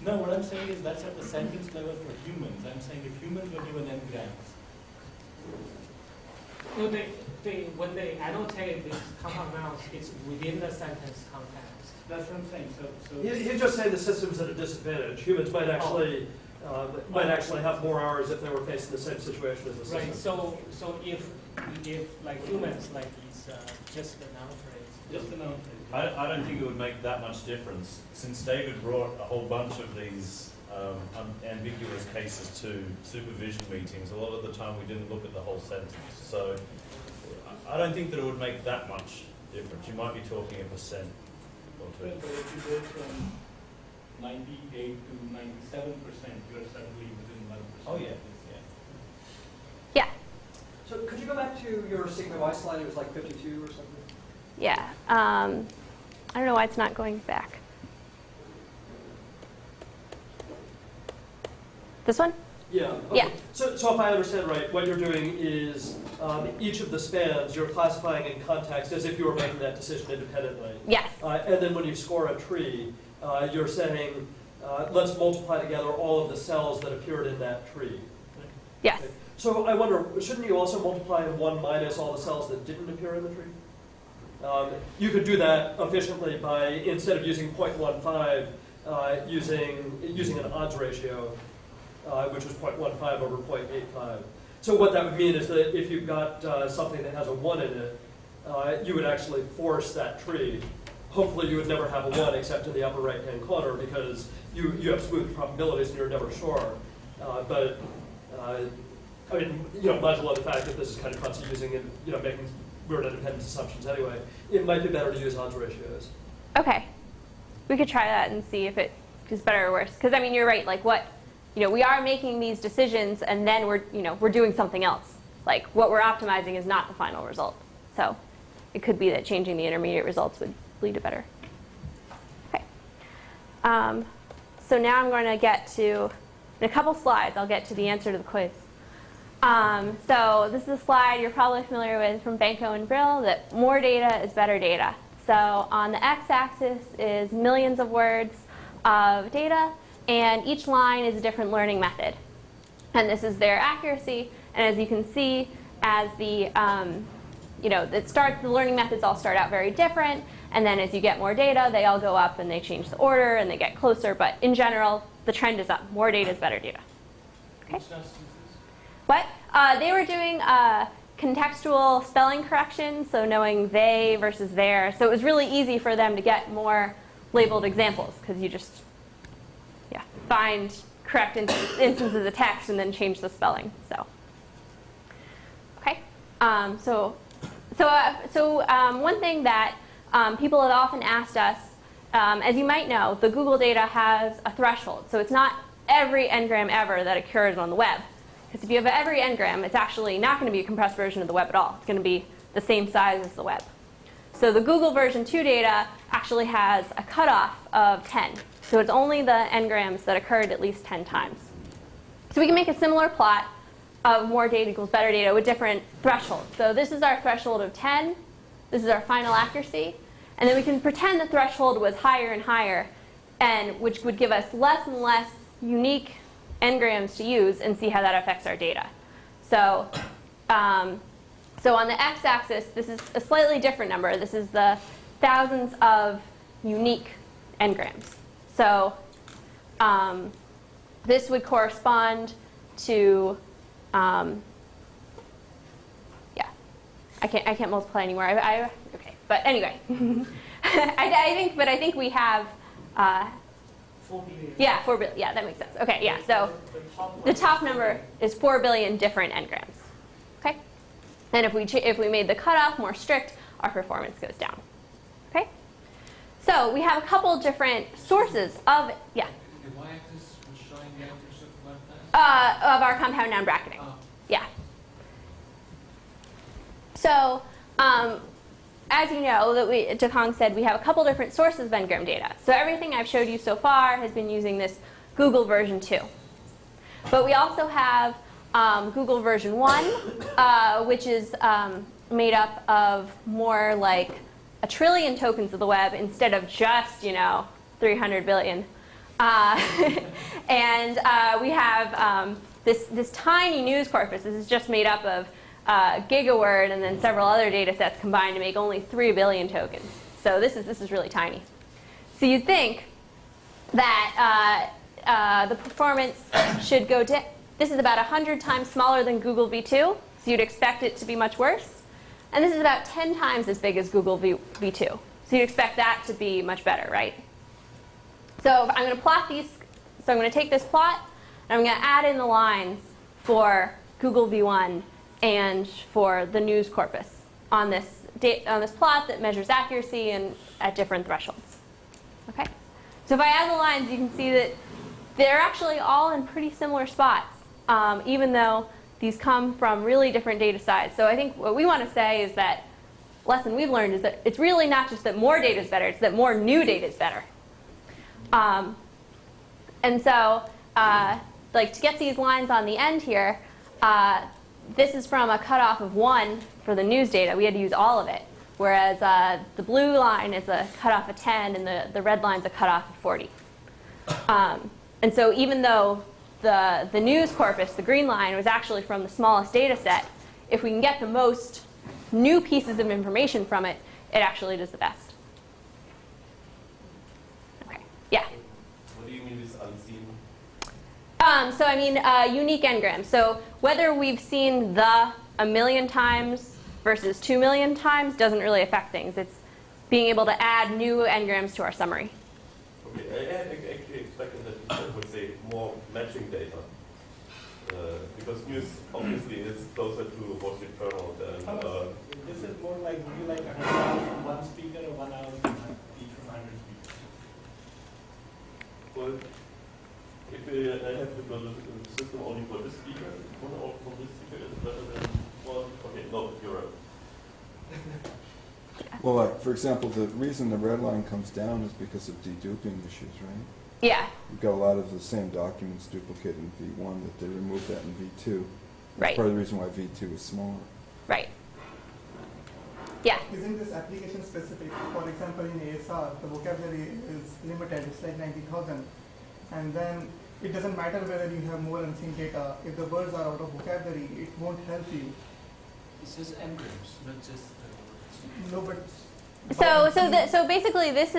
No, what I'm saying is that's at the sentence level for humans. I'm saying if humans were given n-grams. No, when they annotate these compound nouns, it's within the sentence context. That's what I'm saying. So You're just saying the system's at a disadvantage. Humans might actually have more hours if they were facing the same situation as the system. Right. So if like humans like these just the noun phrase. Just the noun phrase. I don't think it would make that much difference. Since David brought a whole bunch of these ambiguous cases to supervision meetings, a lot of the time we didn't look at the whole sentence. So I don't think that it would make that much difference. You might be talking 1% or 2. But if you go from 98 to 97%, you're suddenly within 1%. Oh yeah. Yeah. So could you go back to your sigma y slide? It was like 52 or something? Yeah. I don't know why it's not going back. This one? Yeah. Okay. Yeah. So if I understand right, what you're doing is each of the spans you're classifying in context as if you were making that decision independently. Yes. And then when you score a tree, you're saying, let's multiply together all of the cells that appeared in that tree. Yes. Okay. So I wonder, shouldn't you also multiply in 1 minus all the cells that didn't appear in the tree? You could do that efficiently by, instead of using 0.15, using an odds ratio, which is 0.15 over 0.85. So what that would mean is that if you've got something that has a 1 in it, you would actually force that tree. Hopefully you would never have a 1 except in the upper right-hand corner because you have smooth probabilities and you're never sure. I mean, modulo the fact that this is kind of fussy using and making weird independent assumptions anyway, it might be better to use odds ratios. Okay. We could try that and see if it is better or worse. Because I mean, you're right. Like we are making these decisions, and then we're doing something else. Like what we're optimizing is not the final result. So it could be that changing the intermediate results would lead to better. Okay. So now I'm going to get to, in a couple slides, I'll get to the answer to the quiz. So this is a slide you're probably familiar with from Banco and Brill, that more data is better data. So on the x-axis is millions of words of data, and each line is a different learning method. And this is their accuracy. And as you can see, as the the learning methods all start out very different, and then as you get more data, they all go up and they change the order and they get closer, but in general, the trend is up. More data is better data. Okay? What? They were doing contextual spelling correction, so knowing they versus their. So it was really easy for them to get more labeled examples, because you just find correct instances of text and then change the spelling. So, okay. One thing that people have often asked us, as you might know, the Google data has a threshold. So it's not every n-gram ever that occurs on the web. Because if you have every n-gram, it's actually not going to be a compressed version of the web at all. It's going to be the same size as the web. So the Google version 2 data actually has a cutoff of 10. So it's only the n-grams that occurred at least 10 times. So we can make a similar plot of more data equals better data with different thresholds. So this is our threshold of 10. This is our final accuracy. And then we can pretend the threshold was higher and higher, and which would give us less and less unique n-grams to use and see how that affects our data. So, so on the x-axis, this is a slightly different number. This is the thousands of unique n-grams. So this would correspond to, I can't multiply anymore. Okay, but anyway, I think we have. 4 billion. Yeah, 4 billion. Yeah, that makes sense. Okay, yeah. So the top number is 4 billion different n-grams. Okay, and if we made the cutoff more strict, our performance goes down. Okay, so we have a couple different sources of The y-axis was showing the accuracy of of our compound noun bracketing. Yeah. So as you know, Dakong said, we have a couple different sources of n-gram data. So everything I've showed you so far has been using this Google version 2. But we also have Google version 1, which is made up of more like 1 trillion tokens of the web instead of just, 300 billion. And we have this tiny news corpus. This is just made up of gigaword and then several other data sets combined to make only 3 billion tokens. So this is really tiny. So you'd think that the performance should go down. This is about 100 times smaller than Google V2, so you'd expect it to be much worse. And this is about 10 times as big as Google V2, so you'd expect that to be much better, right? So I'm going to plot these. So I'm going to take this plot, and I'm going to add in the lines for Google V1 and for the news corpus on this plot that measures accuracy and at different thresholds. Okay? So if I add the lines, you can see that they're actually all in pretty similar spots, even though these come from really different data size. So I think what we want to say is that lesson we've learned is that it's really not just that more data is better, it's that more new data is better. And so to get these lines on the end here, this is from a cutoff of 1 for the news data. We had to use all of it. Whereas the blue line is a cutoff of 10 and the red line is a cutoff of 40. And so even though the news corpus, the green line, was actually from the smallest data set, if we can get the most new pieces of information from it, it actually does the best. Okay, yeah? What do you mean is unseen? So I mean unique n-grams. So whether we've seen the 1 million times versus 2 million times doesn't really affect things. It's being able to add new n-grams to our summary. Okay, I actually expected that you would say more matching data. Because news obviously is closer to what's internal than... This is more like, would you like 100 hours from one speaker or 1 hour from each from 100 speakers? Well, if I have to build a system only for this speaker, 1 hour from this speaker is better than 1. Okay, no, you're right. Well, for example, the reason the red line comes down is because of deduping issues, right? Yeah. You've got a lot of the same documents duplicated in V1, that they removed that in V2. That's Right. part of the reason why V2 is smaller. Right. Yeah. Isn't this application specific? For example, in ASR, the vocabulary is limited. It's like 90,000. And then it doesn't matter whether you have more unseen data. If the words are out of vocabulary, it won't help you It says n-grams, not just No, but So basically, this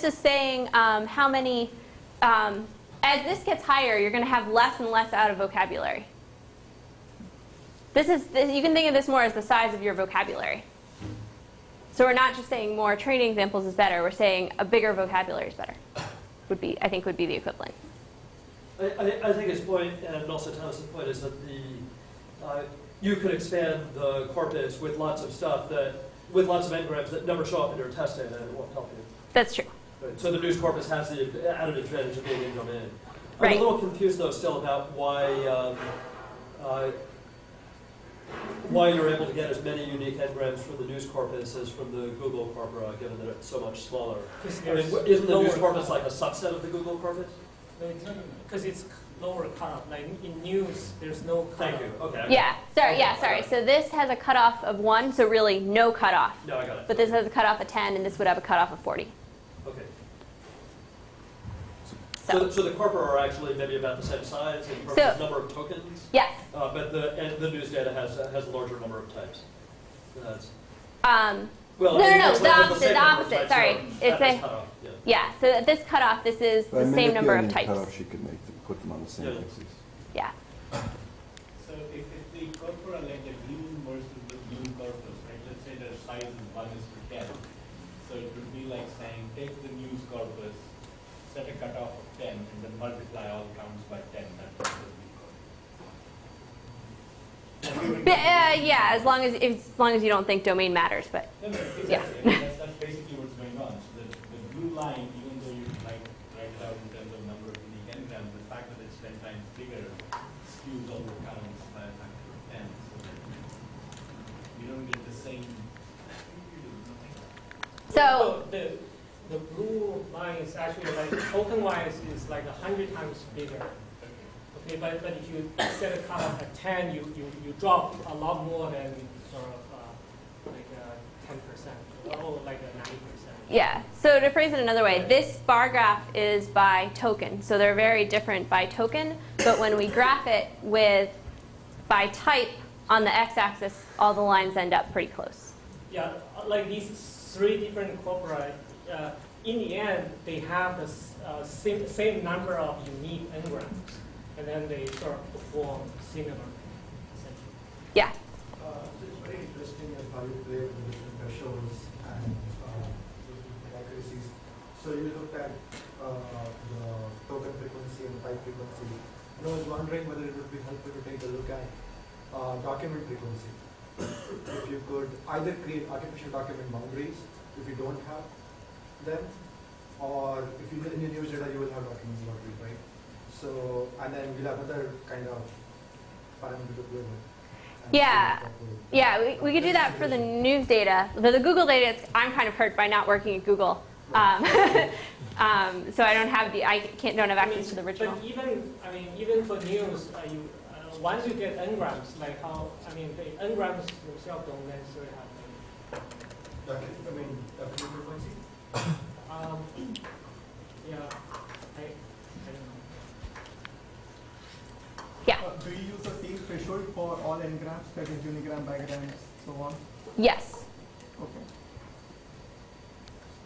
is saying how many. As this gets higher, you're going to have less and less out of vocabulary. You can think of this more as the size of your vocabulary. So we're not just saying more training examples is better. We're saying a bigger vocabulary is better. I think would be the equivalent. I think his point, and also Thomas's point, is that you could expand the corpus with lots of stuff with lots of n-grams that never show up in your test data, and it won't help you. That's true. Right. So the news corpus has the added advantage of being in-domain. Right. I'm a little confused, though, still about why you're able to get as many unique n-grams from the news corpus as from the Google corpora, given that it's so much smaller. I mean, isn't the news corpus like a subset of the Google corpus? No, because it's lower cutoff. Like in news, there's no cutoff. Thank you. Okay. Yeah. Sorry. So this has a cutoff of 1, so really no cutoff. No, I got it. But this has a cutoff of 10, and this would have a cutoff of 40. Okay. So the corpora are actually maybe about the same size in terms of number of tokens? Yes. But the news data has a larger number of types. No, the opposite. Sorry. It's a cutoff. yeah. So at this cutoff, this is the same number of types. Cutoff, she could put them on the same axis. Yeah. So if the corpora, like the green versus the blue corpus, right? Let's say their size is 1:10. So it would be like saying, take the news corpus, set a cutoff of 10, and then multiply all counts by 10. That's what the Yeah, as long as you don't think domain matters, but no, exactly. yeah. I mean, that's basically what's going on. So the blue line, even though you write it out in terms of number of unique n-grams, the fact that it's 10 times bigger skews all the counts by a factor of 10. So that you don't get the same. So the blue line is actually like token wise is like 100 times bigger. Okay, but if you set a cutoff at 10, you drop a lot more than sort of like 10% or like 90%. Yeah. So to phrase it another way, this bar graph is by token. So they're very different by token. But when we graph it by type on the x-axis, all the lines end up pretty close. Yeah, like these 3 different corpora, in the end, they have the same number of unique n-grams. And then they sort of perform similar, essentially. Yeah. So it's very interesting how you play with the different thresholds and accuracies. So you looked at the token frequency and type frequency. And I was wondering whether it would be helpful to take a look at document frequency. If you could either create artificial document boundaries if you don't have them, or if you in your news data you will have document boundaries, right? So, and then we'll have another kind of parameter to play with. Yeah, we could do that for the news data. The Google data, I'm kind of hurt by not working at Google. So I don't have access to the original. But even for news, once you get n-grams, the n-grams themselves don't necessarily have document frequency? Yeah. Yeah. Do you use the same threshold for all n-grams, that is unigram, bigrams, so on? Yes. Okay.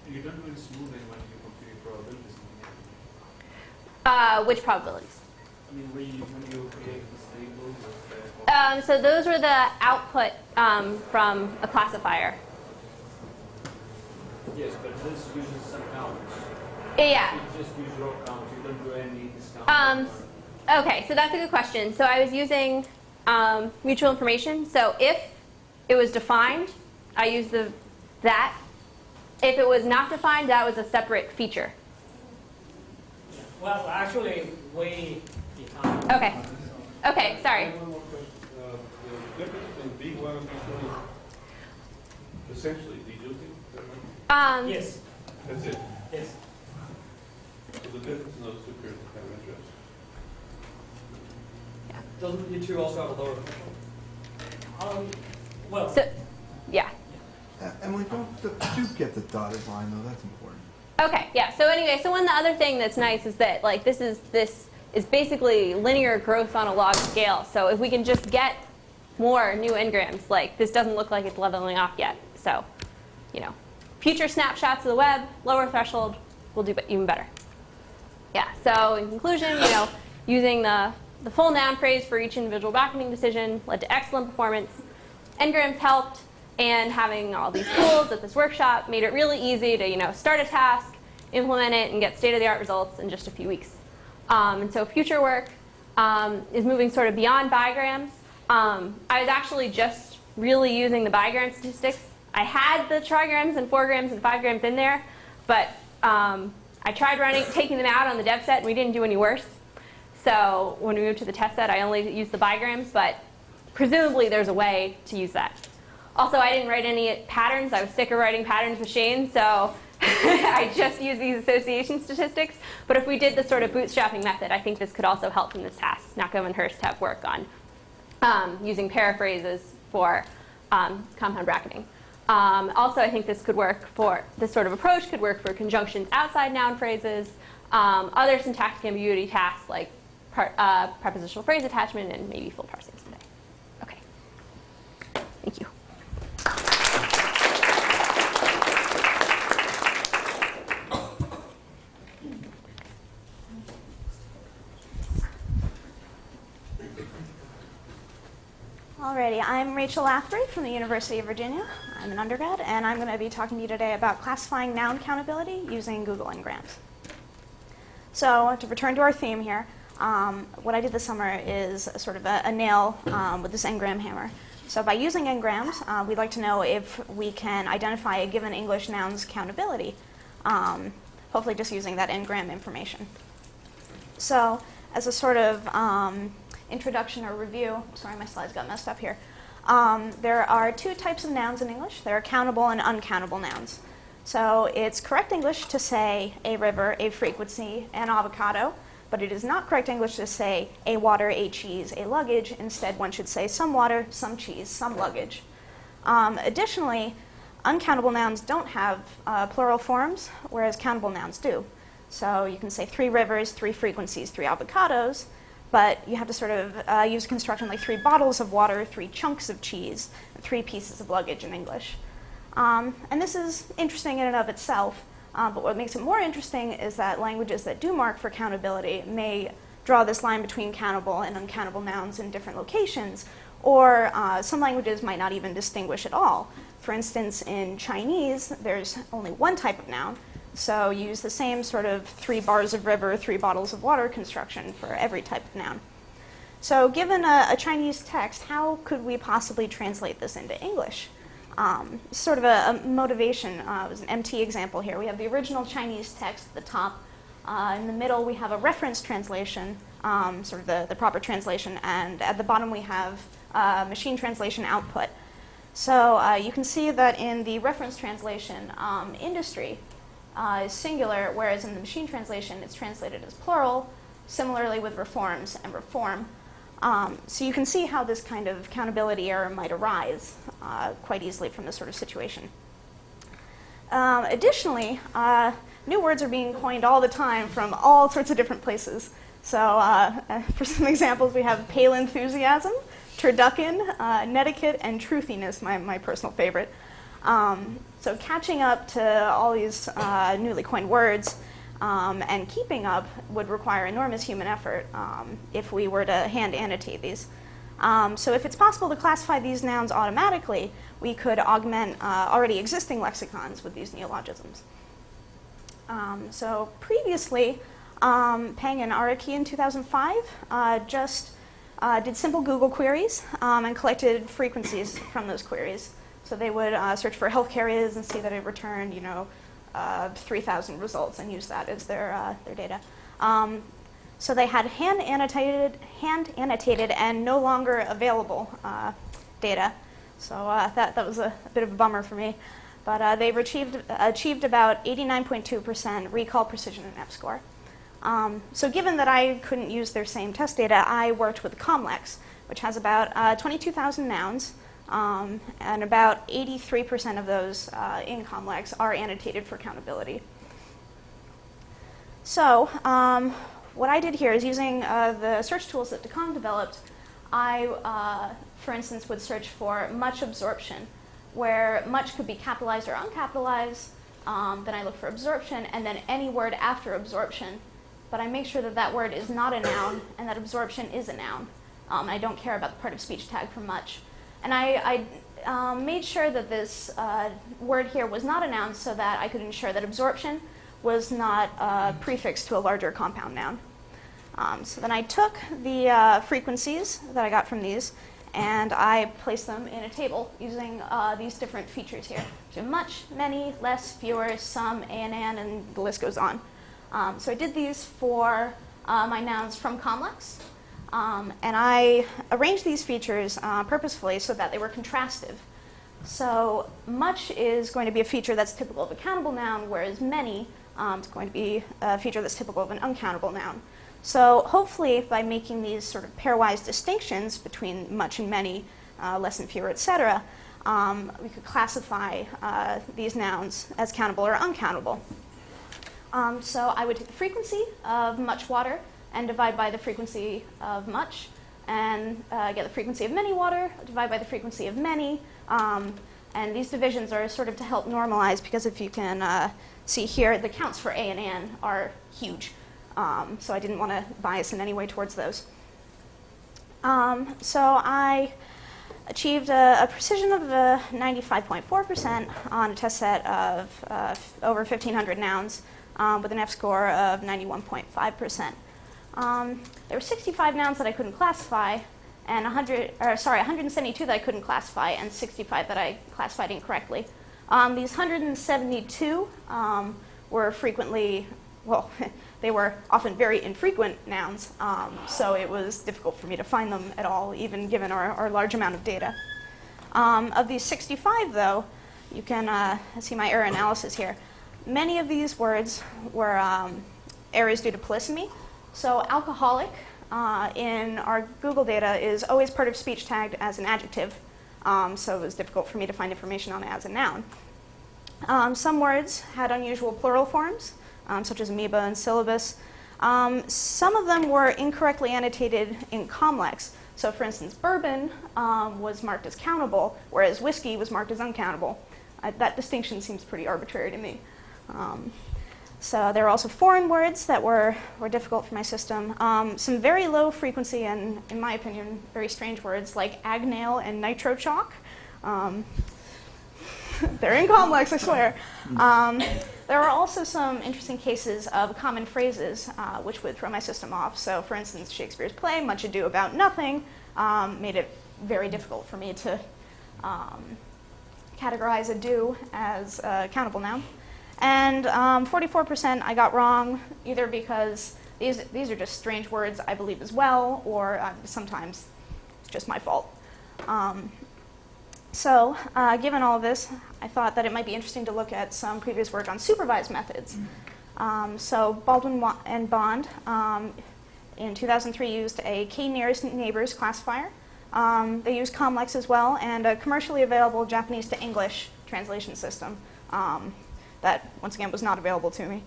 You don't do any smoothing when you compute probabilities. Which probabilities? I mean, when you create the stable. So those were the output from a classifier. Yes, but this uses some counts. Yeah. You just use raw counts. You don't do any discount. Okay, so that's a good question. So I was using mutual information. So if it was defined, I used that. If it was not defined, that was a separate feature. Well, actually, way behind. Okay. Okay, sorry. The difference between B1 and B2 is essentially deducing. Yes. That's it. Yes. So the difference in those two periods is kind of interesting. Doesn't E2 also have a lower threshold? Well. So, yeah. Emily, don't do get the dotted line though. That's important. Okay, yeah. So anyway, so one the other thing that's nice is that like this is basically linear growth on a log scale. So if we can just get more new n-grams. Like, this doesn't look like it's leveling off yet. So, future snapshots of the web, lower threshold, will do even better. Yeah, so in conclusion, using the full noun phrase for each individual bracketing decision led to excellent performance. N-grams helped, and having all these tools at this workshop made it really easy to start a task, implement it, and get state-of-the-art results in just a few weeks. And so future work is moving sort of beyond bigrams. I was actually just really using the bigram statistics. I had the trigrams and 4grams and 5grams in there, but I tried taking them out on the dev set, and we didn't do any worse. So when we moved to the test set, I only used the bigrams, but presumably there's a way to use that. Also, I didn't write any patterns. I was sick of writing patterns with Shane, so I just used these association statistics. But if we did the sort of bootstrapping method, I think this could also help in this task. Nacum and Hurst have work on using paraphrases for compound bracketing. Also, I think this sort of approach could work for conjunctions outside noun phrases, other syntactic ambiguity tasks like prepositional phrase attachment, and maybe full parsing someday. Okay. Thank you. Alrighty, I'm Rachel Lathbury from the University of Virginia. I'm an undergrad, and I'm going to be talking to you today about classifying noun countability using Google Ngrams. So to return to our theme here, what I did this summer is sort of a nail with this Ngram hammer. So by using Ngrams, we'd like to know if we can identify a given English noun's countability, hopefully just using that Ngram information. So as a sort of introduction or review, sorry my slides got messed up here, there are two types of nouns in English. There are countable and uncountable nouns. So it's correct English to say a river, a frequency, an avocado, but it is not correct English to say a water, a cheese, a luggage. Instead, one should say some water, some cheese, some luggage. Additionally, uncountable nouns don't have plural forms, whereas countable nouns do. So you can say 3 rivers, 3 frequencies, 3 avocados, but you have to sort of use construction like 3 bottles of water, 3 chunks of cheese, and 3 pieces of luggage in English. And this is interesting in and of itself, but what makes it more interesting is that languages that do mark for countability may draw this line between countable and uncountable nouns in different locations, or some languages might not even distinguish at all. For instance, in Chinese, there's only one type of noun, so you use the same sort of 3 bars of river, 3 bottles of water construction for every type of noun. So given a Chinese text, how could we possibly translate this into English? Sort of a motivation. It was an MT example here. We have the original Chinese text at the top. In the middle, we have a reference translation, sort of the proper translation, and at the bottom we have machine translation output. So you can see that in the reference translation, industry is singular, whereas in the machine translation, it's translated as plural, similarly with reforms and reform. So you can see how this kind of countability error might arise quite easily from this sort of situation. Additionally, new words are being coined all the time from all sorts of different places. So for some examples, we have pale enthusiasm, turducken, netiquette, and truthiness, my personal favorite. So catching up to all these newly coined words and keeping up would require enormous human effort if we were to hand annotate these. So if it's possible to classify these nouns automatically, we could augment already existing lexicons with these neologisms. So previously, Peng and Araki in 2005 just did simple Google queries and collected frequencies from those queries. So they would search for healthcare areas and see that it returned, 3,000 results and use that as their data. So they had hand annotated and no longer available data. So that was a bit of a bummer for me. But they've achieved about 89.2% recall precision and F-score. So given that I couldn't use their same test data, I worked with Comlex, which has about 22,000 nouns. And about 83% of those in Comlex are annotated for countability. So what I did here is using the search tools that Decom developed, for instance, would search for much absorption, where much could be capitalized or uncapitalized. Then I look for absorption, and then any word after absorption. But I make sure that that word is not a noun, and that absorption is a noun. I don't care about the part of speech tag for much. And I made sure that this word here was not a noun so that I could ensure that absorption was not prefixed to a larger compound noun. So then I took the frequencies that I got from these, and I placed them in a table using these different features here. So much, many, less, fewer, some, and the list goes on. So I did these for my nouns from Comlex. And I arranged these features purposefully so that they were contrastive. So much is going to be a feature that's typical of a countable noun, whereas many is going to be a feature that's typical of an uncountable noun. So hopefully by making these sort of pairwise distinctions between much and many, less and fewer, etc., we could classify these nouns as countable or uncountable. So I would take the frequency of much water and divide by the frequency of much, and get the frequency of many water, divide by the frequency of many. And these divisions are sort of to help normalize, because if you can see here, the counts for A and N are huge. So I didn't want to bias in any way towards those. So I achieved a precision of 95.4% on a test set of over 1,500 nouns with an F-score of 91.5%. There were 65 nouns that I couldn't classify, and 172 that I couldn't classify, and 65 that I classified incorrectly. These 172 were frequently, well, they were often very infrequent nouns, so it was difficult for me to find them at all, even given our large amount of data. Of these 65, though, you can see my error analysis here. Many of these words were errors due to polysemy. So alcoholic in our Google data is always part of speech tagged as an adjective, so it was difficult for me to find information on it as a noun. Some words had unusual plural forms, such as amoeba and syllabus. Some of them were incorrectly annotated in Comlex. So for instance, bourbon was marked as countable, whereas whiskey was marked as uncountable. That distinction seems pretty arbitrary to me. So there were also foreign words that were difficult for my system. Some very low frequency and, in my opinion, very strange words like agnail and nitro chalk. They're in Comlex, I swear. There are also some interesting cases of common phrases which would throw my system off. So for instance, Shakespeare's play, Much Ado About Nothing, made it very difficult for me to categorize ado as a countable noun. And 44% I got wrong, either because these are just strange words I believe as well, or sometimes it's just my fault. So given all of this, I thought that it might be interesting to look at some previous work on supervised methods. So Baldwin and Bond in 2003 used a k-nearest neighbors classifier. They used Comlex as well, and a commercially available Japanese to English translation system that, once again, was not available to me.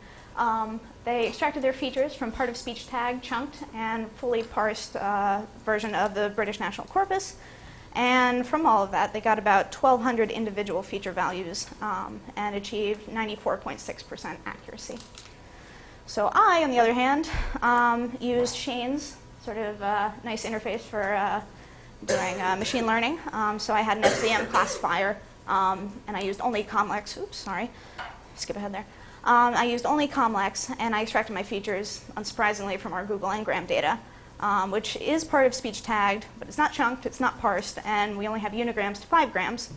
They extracted their features from part of speech tag, chunked, and fully parsed version of the British National Corpus. And from all of that, they got about 1,200 individual feature values and achieved 94.6% accuracy. So I, on the other hand, used Shane's sort of nice interface for doing machine learning. So I had an SVM classifier, and I used only Comlex. Oops, sorry. Skip ahead there. I used only Comlex, and I extracted my features, unsurprisingly, from our Google Ngram data, which is part of speech tagged, but it's not chunked, it's not parsed, and we only have unigrams to 5 grams.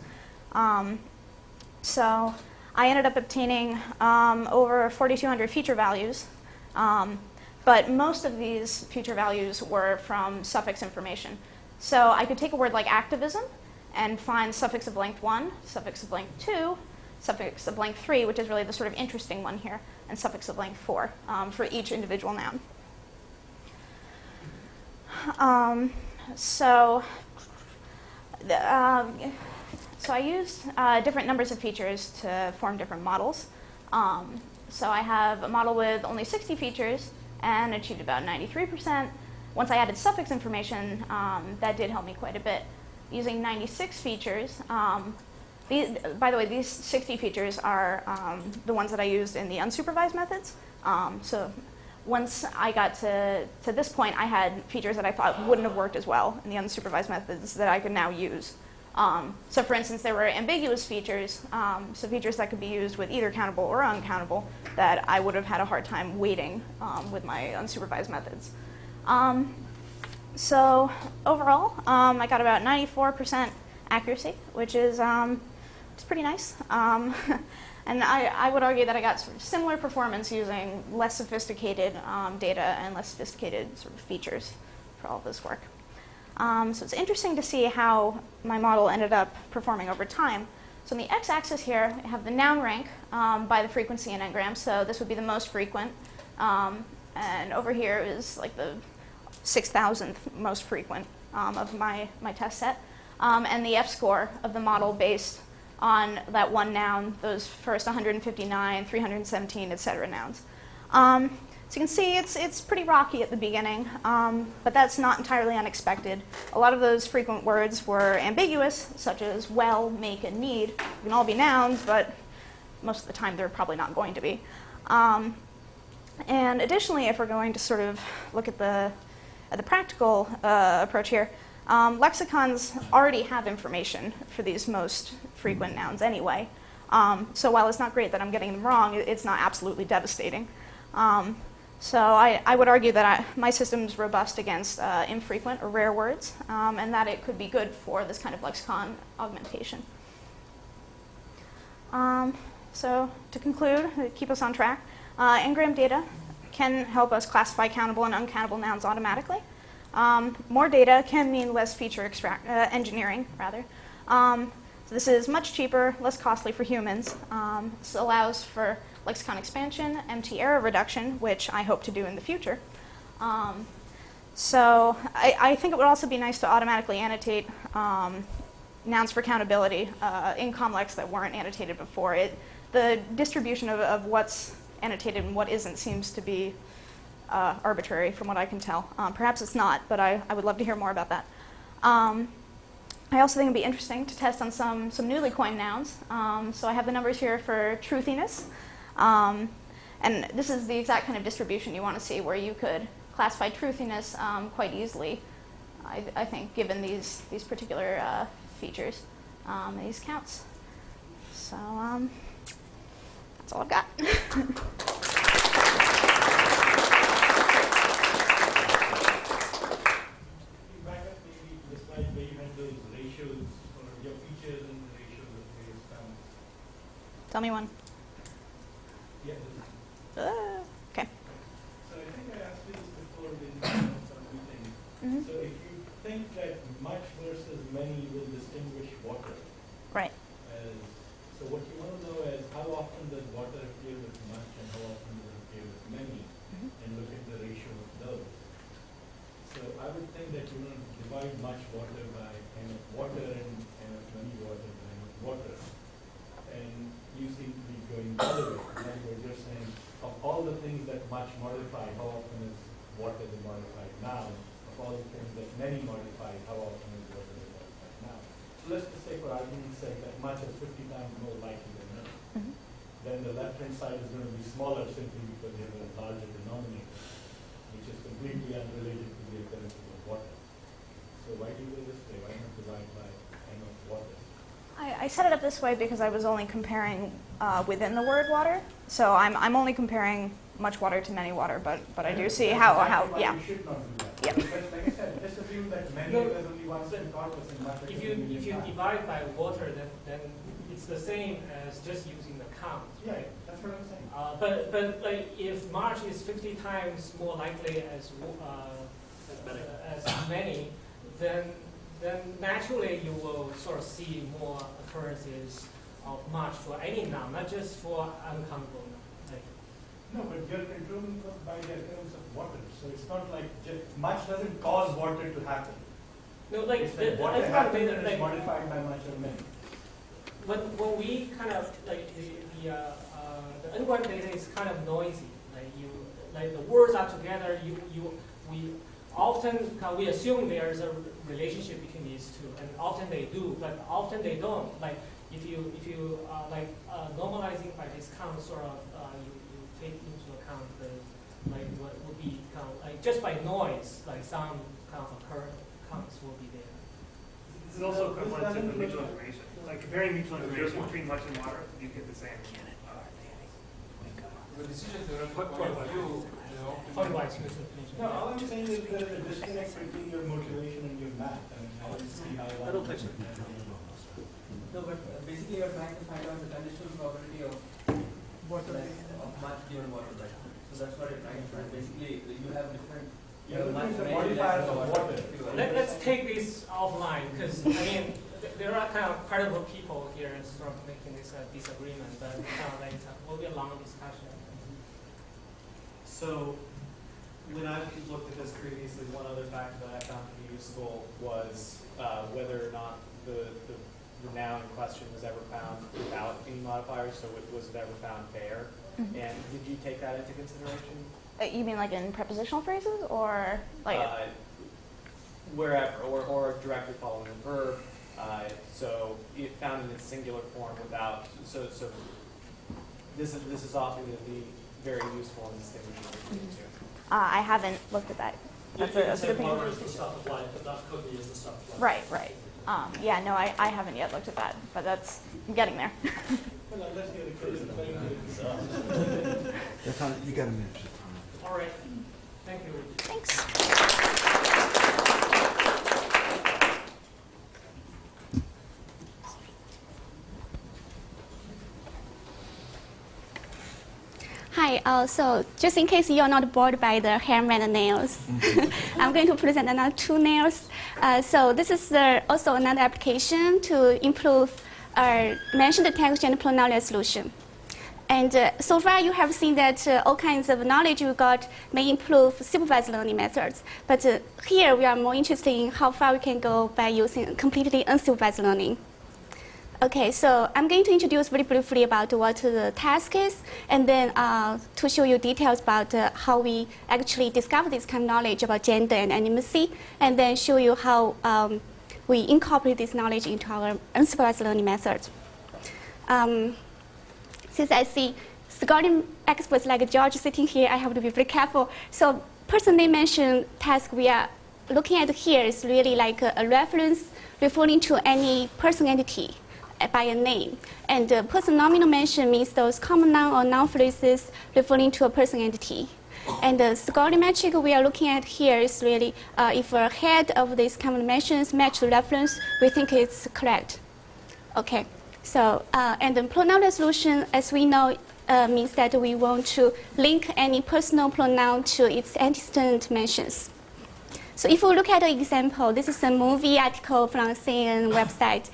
So I ended up obtaining over 4,200 feature values, but most of these feature values were from suffix information. So I could take a word like activism and find suffix of length 1, suffix of length 2, suffix of length 3, which is really the sort of interesting one here, and suffix of length 4 for each individual noun. So I used different numbers of features to form different models. So I have a model with only 60 features and achieved about 93%, once I added suffix information, that did help me quite a bit. Using 96 features, by the way, these 60 features are the ones that I used in the unsupervised methods. So once I got to this point, I had features that I thought wouldn't have worked as well in the unsupervised methods that I could now use. So for instance, there were ambiguous features, so features that could be used with either countable or uncountable that I would have had a hard time weighting with my unsupervised methods. So overall, I got about 94% accuracy, which is it's pretty nice. And I would argue that I got sort of similar performance using less sophisticated data and less sophisticated sort of features for all of this work. So it's interesting to see how my model ended up performing over time. So on the x-axis here, I have the noun rank by the frequency in n-grams. So this would be the most frequent. And over here is like the 6,000th most frequent of my test set. And the f-score of the model based on that one noun, those first 159, 317, et cetera nouns. So you can see it's pretty rocky at the beginning, but that's not entirely unexpected. A lot of those frequent words were ambiguous, such as well, make, and need. They can all be nouns, but most of the time they're probably not going to be. And additionally, if we're going to sort of look at the practical approach here, lexicons already have information for these most frequent nouns anyway. So while it's not great that I'm getting them wrong, it's not absolutely devastating. So I would argue that my system's robust against infrequent or rare words, and that it could be good for this kind of lexicon augmentation. So to conclude, to keep us on track, n-gram data can help us classify countable and uncountable nouns automatically. More data can mean less feature engineering, rather. So this is much cheaper, less costly for humans. This allows for lexicon expansion, MT error reduction, which I hope to do in the future. So I think it would also be nice to automatically annotate nouns for countability in COMLEX that weren't annotated before. The distribution of what's annotated and what isn't seems to be arbitrary from what I can tell. Perhaps it's not, but I would love to hear more about that. I also think it'd be interesting to test on some newly coined nouns. So I have the numbers here for truthiness. And this is the exact kind of distribution you want to see, where you could classify truthiness quite easily, I think, given these particular features, these counts. So that's all I've got. Tell me one. Yeah. Okay. So I think I asked you this before in some meeting. So if you think that much versus many will distinguish water. Right. So what you want to know is how often does water appear with much and how often does it appear with many, and look at the ratio of those. So I would think that you want to divide much water by n of water and n of many water by n of water. And you seem to be going the other way. In other words, you're saying of all the things that much modify, how often is water the modified noun? Of all the things that many modify, how often is water the modified noun? So let's just say, for argument's sake, that much is 50 times more likely than none. Then the left-hand side is going to be smaller simply because you have a larger denominator, which is completely unrelated to the occurrence of water. So why do you go this way? Why not divide by n of water? I set it up this way because I was only comparing within the word water. So I'm only comparing much water to many water, but I do see how yeah. You should not do that. Yeah. Because like I said, just assume that many there's only one corpus and much. If you divide by water, then it's the same as just using the count. Yeah, that's what I'm saying. But like if March is 50 times more likely as many, then naturally you will sort of see more occurrences of March for any noun, not just for uncountable noun. No, but you're controlling by the occurrence of water, so it's not like much doesn't cause water to happen. No, like water happens and it's modified by much or many. When we kind of like the n-gram data is kind of noisy. Like the words are together. We often we assume there is a relationship between these two, and often they do, but often they don't. Like if you normalizing by discount, sort of you take into account the like what would be kind of like just by noise, like some kind of occurrence will be there. This is also equivalent to the mutual information. Like comparing mutual information between much and moderate, you get the same. The decision point of view, Otherwise, mutual information. No, all I'm saying is there is a disconnect between your motivation and your math. I mean, how do you see how I don't think so. no, but basically you're trying to find out the conditional probability of Water. much given water, right? So that's what you're trying to find. Basically, you have different. you're looking at the modifiers of water. Let's take this offline, because I mean, there are kind of credible people here sort of making this disagreement, but like it will be a long discussion. So when I looked at this previously, one other factor that I found to be useful was whether or not the noun in question was ever found without any modifiers, so was it ever found bare? Mm-hmm. And did you take that into consideration? You mean like in prepositional phrases or like? Wherever, or directly following the verb. So it found in its singular form without, so this is often going to be very useful in distinguishing between the two. I haven't looked at that. That's a good Mother thing. is the stuff applied, but not cookie is the stuff applied. Right. Yeah, no, I haven't yet looked at that, but I'm getting there. Well, unless you're a kid, You got a minute. All right. Thank you. Thanks. Hi, so just in case you're not bored by the hair and nails, I'm going to present another two nails. So this is also another application to improve mention detection and pronoun resolution. And so far you have seen that all kinds of knowledge we got may improve supervised learning methods. But here we are more interested in how far we can go by using completely unsupervised learning. Okay, so I'm going to introduce very briefly about what the task is, and then to show you details about how we actually discover this kind of knowledge about gender and animacy, and then show you how we incorporate this knowledge into our unsupervised learning methods. Since I see Scottish experts like George sitting here, I have to be very careful. So person name mention task we are looking at here is really like a reference referring to any person entity by a name. And person nominal mention means those common noun or noun phrases referring to a person entity. And the Scottish metric we are looking at here is really if a head of these common mentions match the reference, we think it's correct. Okay, so and the pronoun resolution, as we know, means that we want to link any personal pronoun to its antecedent mentions. So if we look at an example, this is a movie article from CNN website.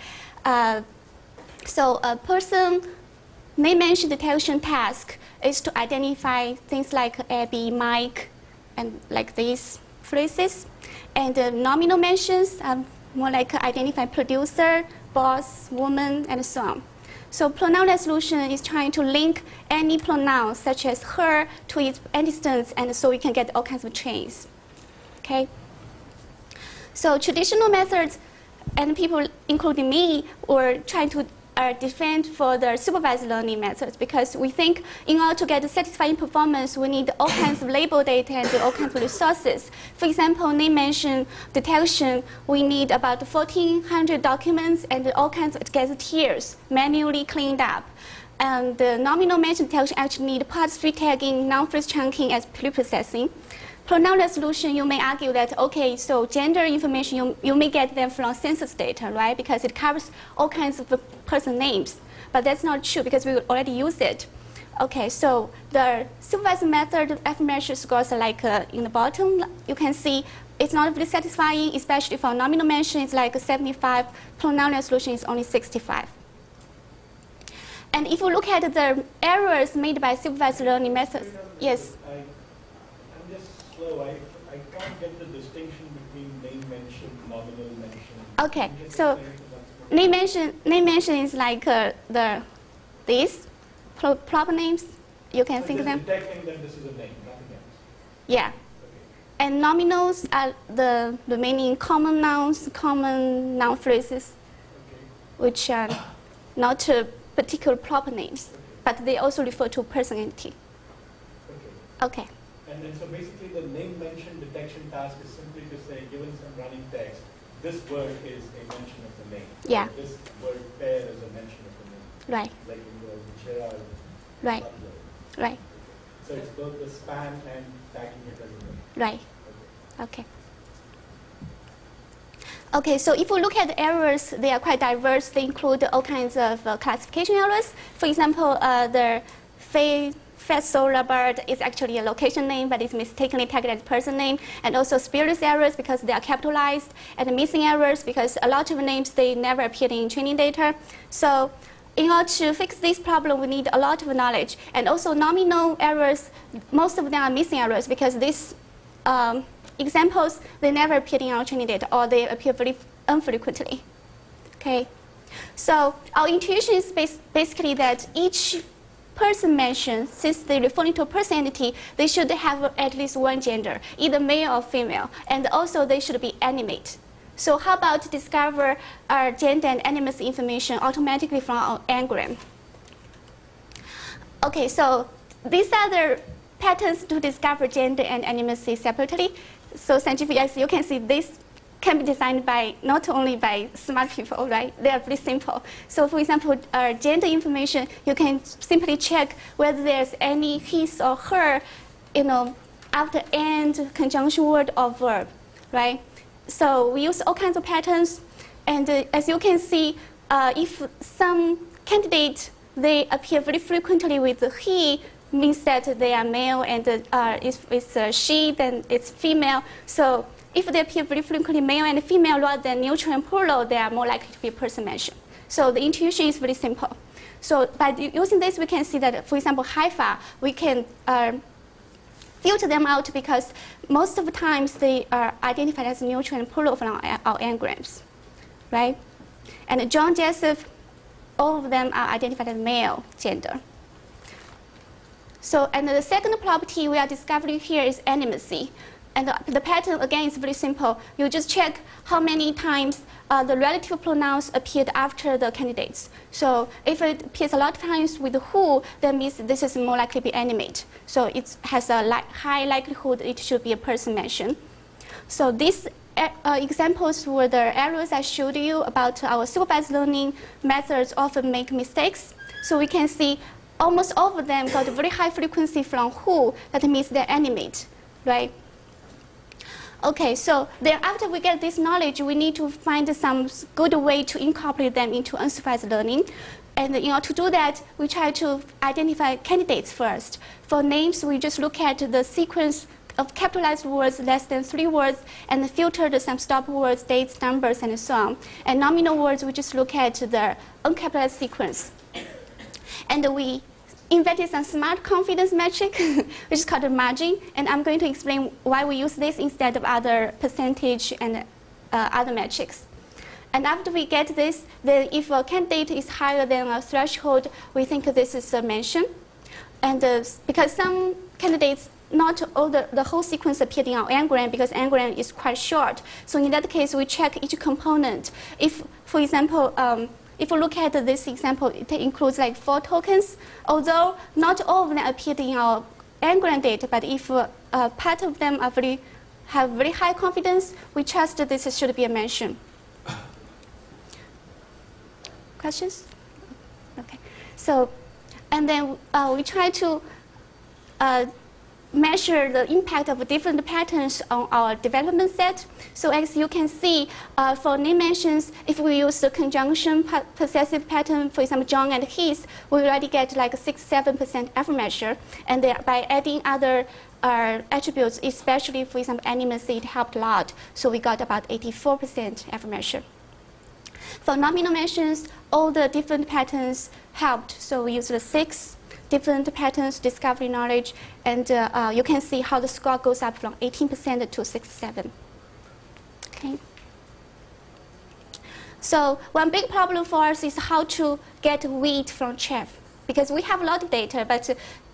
So a person name mention detection task is to identify things like Abby, Mike, and like these phrases. And the nominal mentions are more like identify producer, boss, woman, and so on. So pronoun resolution is trying to link any pronoun such as her to its antecedents, and so we can get all kinds of chains. Okay. So traditional methods, and people, including me, were trying to defend for the supervised learning methods, because we think in order to get a satisfying performance, we need all kinds of label data and all kinds of resources. For example, name mention detection, we need about 1,400 documents and all kinds of gazetteers manually cleaned up. And the nominal mention detection actually need part-3 tagging, non-phrase chunking as pre-processing. Pronoun resolution, you may argue that, okay, so gender information, you may get them from census data, right? Because it covers all kinds of person names. But that's not true because we already use it. Okay, so the supervised method F-measure scores are like in the bottom. You can see it's not really satisfying, especially for nominal mention, it's like 75. Pronoun resolution is only 65. And if you look at the errors made by supervised learning methods, yes? I'm just slow. I can't get the distinction between name mention, nominal mention. Okay, so name mention is like these proper names. You can think of them. Detecting that this is a name, nothing else. Yeah. And nominals are the remaining common nouns, common noun phrases, which are not particular proper names, but they also refer to person entity. Okay. And then so basically the name mention detection task is simply to say, given some running text, this word is a mention of the name. Yeah. This word pair is a mention of the name. Right. Like in the Gerard. Right. Right. So it's both the span and tagging it as a name. Right. Okay. Okay, so if we look at the errors, they are quite diverse. They include all kinds of classification errors. For example, the Solar bird is actually a location name, but it's mistakenly tagged as person name. And also spurious errors because they are capitalized, and missing errors because a lot of names, they never appeared in training data. So in order to fix this problem, we need a lot of knowledge. And also nominal errors, most of them are missing errors because these examples, they never appeared in our training data, or they appear very infrequently. Okay, so our intuition is basically that each person mentioned, since they're referring to a person entity, they should have at least one gender, either male or female, and also they should be animate. So how about discover our gender and animacy information automatically from our engram? Okay, so these are the patterns to discover gender and animacy separately. So scientific, as you can see, this can be designed by not only by smart people, right? They are pretty simple. So for example, gender information, you can simply check whether there's any his or her, after and, conjunction word, or verb, right? So we use all kinds of patterns, and as you can see, if some candidate, they appear very frequently with he, means that they are male, and if it's she, then it's female. So if they appear very frequently male and female rather than neutral and plural, they are more likely to be person mentioned. So the intuition is very simple. So by using this, we can see that, for example, Haifa, we can filter them out because most of the times they are identified as neutral and plural from our engrams, right? And John, Joseph, all of them are identified as male gender. So, and the second property we are discovering here is animacy. And the pattern, again, is very simple. You just check how many times the relative pronouns appeared after the candidates. So if it appears a lot of times with who, that means this is more likely to be animate. So it has a high likelihood it should be a person mentioned. So these examples were the errors I showed you about our supervised learning methods often make mistakes. So we can see almost all of them got a very high frequency from who. That means they're animate, right? Okay, so then after we get this knowledge, we need to find some good way to incorporate them into unsupervised learning. And to do that, we try to identify candidates first. For names, we just look at the sequence of capitalized words less than 3 words and filter some stop words, dates, numbers, and so on. And nominal words, we just look at the uncapitalized sequence. And we invented some smart confidence metric, which is called a margin. And I'm going to explain why we use this instead of other percentage and other metrics. And after we get this, then if a candidate is higher than a threshold, we think this is a mention. And because some candidates, not all the whole sequence appeared in our engram because engram is quite short. So in that case, we check each component. If, for example, if we look at this example, it includes like 4 tokens, although not all of them appeared in our engram data, but if part of them are have very high confidence, we trust that this should be a mention. Questions? Okay. So, and then we try to measure the impact of different patterns on our development set. So as you can see, for name mentions, if we use the conjunction possessive pattern, for example, John and his, we already get like a 6-7% error measure. And by adding other attributes, especially, for example, animacy, it helped a lot. So we got about 84% error measure. For nominal mentions, all the different patterns helped. So we used the 6 different patterns, discovery knowledge, and you can see how the score goes up from 18% to 67. Okay. So one big problem for us is how to get wheat from chaff. because we have a lot of data, but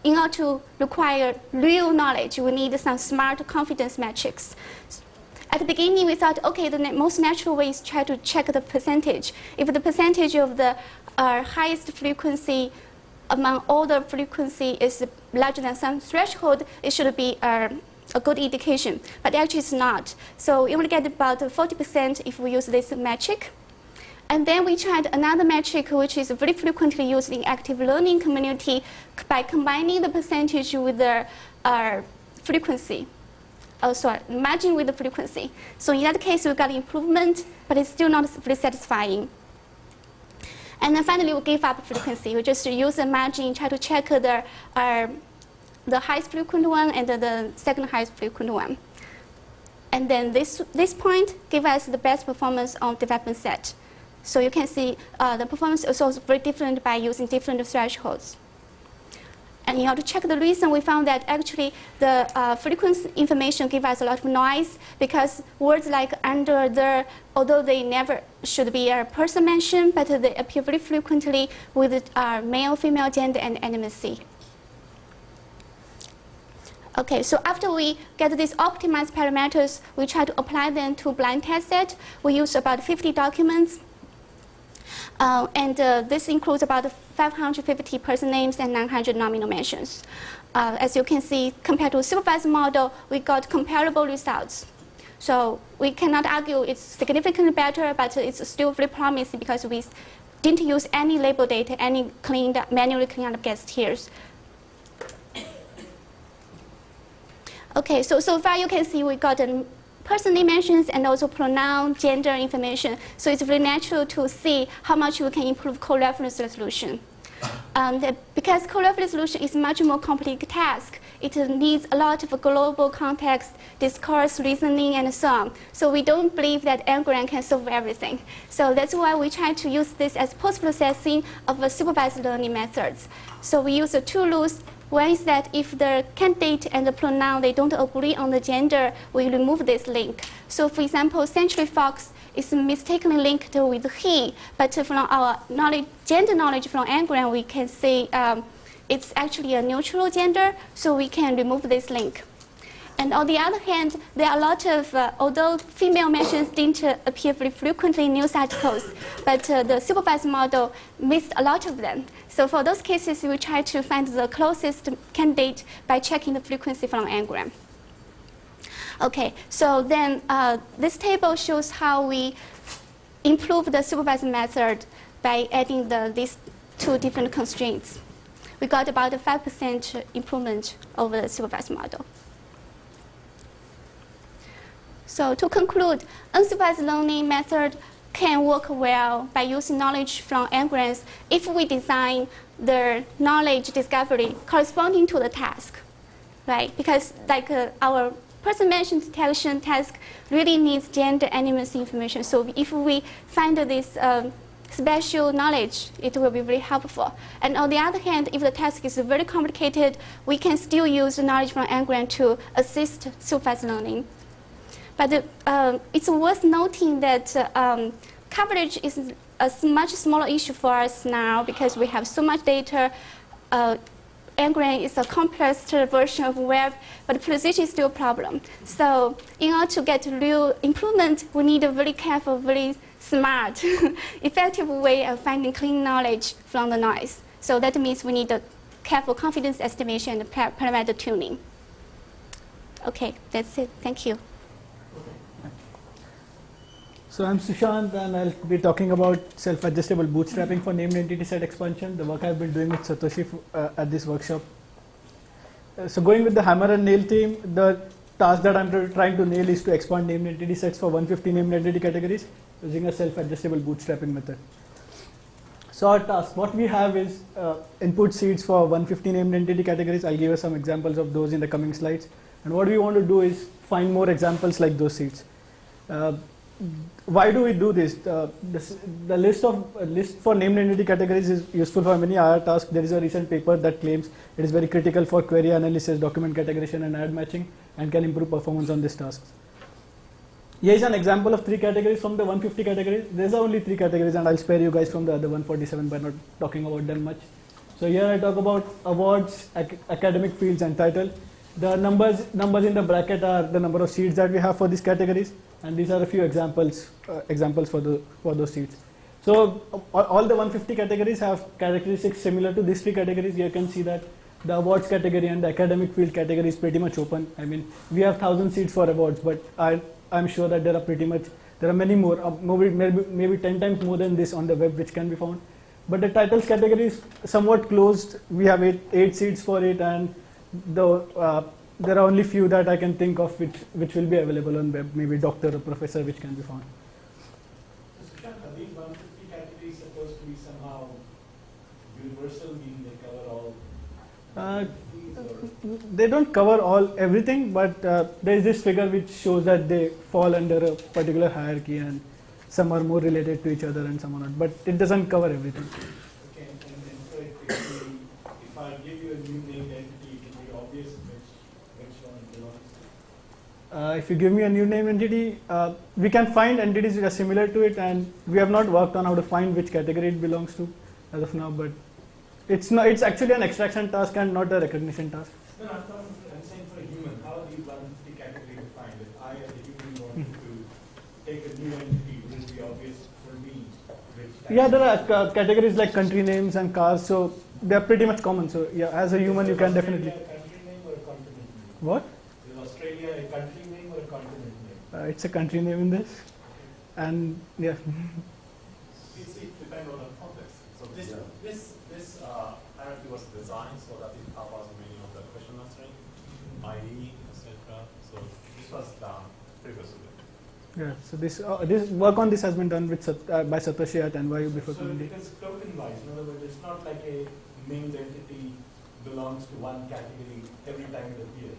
in order to require real knowledge, we need some smart confidence metrics. At the beginning, we thought, okay, the most natural way is try to check the percentage. If the percentage of the highest frequency among all the frequency is larger than some threshold, it should be a good indication. But actually, it's not. So you only get about 40% if we use this metric. And then we tried another metric, which is very frequently used in active learning community, by combining the percentage with the frequency. Margin with the frequency. So in that case, we got improvement, but it's still not very satisfying. And then finally, we gave up frequency. We just use the margin, try to check the highest frequent one and the second highest frequent one. And then this point gave us the best performance on development set. So you can see the performance is also very different by using different thresholds. And in order to check the reason, we found that actually the frequency information give us a lot of noise because words like under, there, although they never should be a person mentioned, but they appear very frequently with male, female, gender, and animacy. Okay, so after we get these optimized parameters, we try to apply them to blind test set. We use about 50 documents. This includes about 550 person names and 900 nominal mentions. As you can see, compared to a supervised model, we got comparable results. So we cannot argue it's significantly better, but it's still very promising because we didn't use any label data, any manually cleaned up guest tiers. Okay, so far you can see we got person name mentions and also pronoun, gender information. So it's very natural to see how much we can improve co-reference resolution. Because co-reference resolution is much more complex task, it needs a lot of global context, discourse, reasoning, and so on. So we don't believe that Ngram can solve everything. So that's why we try to use this as post-processing of supervised learning methods. So we use two rules. One is that if the candidate and the pronoun, they don't agree on the gender, we remove this link. So for example, Century Fox is mistakenly linked with he, but from our gender knowledge from Ngram, we can see it's actually a neutral gender, so we can remove this link. And on the other hand, there are a lot of, although female mentions didn't appear very frequently in news articles, but the supervised model missed a lot of them. So for those cases, we try to find the closest candidate by checking the frequency from Ngram. Okay, so then this table shows how we improve the supervised method by adding these two different constraints. We got about a 5% improvement over the supervised model. So to conclude, unsupervised learning method can work well by using knowledge from Ngrams if we design the knowledge discovery corresponding to the task, right? Because like our person mention detection task really needs gender animus information. So if we find this special knowledge, it will be very helpful. And on the other hand, if the task is very complicated, we can still use the knowledge from Ngram to assist supervised learning. But it's worth noting that coverage is a much smaller issue for us now because we have so much data. Ngram is a complex version of web, but precision is still a problem. So in order to get real improvement, we need a very careful, very smart, effective way of finding clean knowledge from the noise. So that means we need a careful confidence estimation and parameter tuning. Okay, that's it. Thank you. So I'm Sushant, and I'll be talking about self-adjustable bootstrapping for named entity set expansion, the work I've been doing with Satoshi at this workshop. So going with the hammer and nail theme, the task that I'm trying to nail is to expand named entity sets for 150 named entity categories using a self-adjustable bootstrapping method. So our task, what we have is input seeds for 150 named entity categories. I'll give you some examples of those in the coming slides. And what we want to do is find more examples like those seeds. Why do we do this? The list for named entity categories is useful for many IR tasks. There is a recent paper that claims it is very critical for query analysis, document categorization, and ad matching, and can improve performance on these tasks. Here is an example of 3 categories from the 150 categories. There's only 3 categories, and I'll spare you guys from the other 147 by not talking about them much. So here I talk about awards, academic fields, and title. The numbers in the bracket are the number of seats that we have for these categories, and these are a few examples for those seats. So all the 150 categories have characteristics similar to these three categories. You can see that the awards category and the academic field category is pretty much open. I mean, we have 1,000 seats for awards, but I'm sure that there are many more, maybe 10 times more than this on the web which can be found. But the titles category is somewhat closed. We have eight seats for it, and there are only few that I can think of which will be available on web, maybe doctor or professor, which can be found. So, Sushant, are these 150 categories supposed to be somehow universal, meaning they cover all? They don't cover everything, but there is this figure which shows that they fall under a particular hierarchy, and some are more related to each other and some are not. But it doesn't cover everything. Okay, and so if I give you a new named entity, it will be obvious which one it belongs to? If you give me a new name entity, we can find entities which are similar to it, and we have not worked on how to find which category it belongs to as of now, but it's actually an extraction task and not a recognition task. No, I'm saying for a human, how are these 150 categories defined? If I as a human wanted to take a new entity, would it be obvious for me which? Yeah, there are categories like country names and cars, so they are pretty much common. So yeah, as a human, you can definitely. Is Australia a country name or a continent name? What? Is Australia a country name or a continent name? It's a country name in this, and yeah. It's depends on the context. So this hierarchy was designed so that it covers many of the question answering, ID, etc. So this was done previously. Yeah. So this work on this has been done with by Satoshi at NYU before. So it is token wise. In other words, it's not like a named entity belongs to one category every time it appears.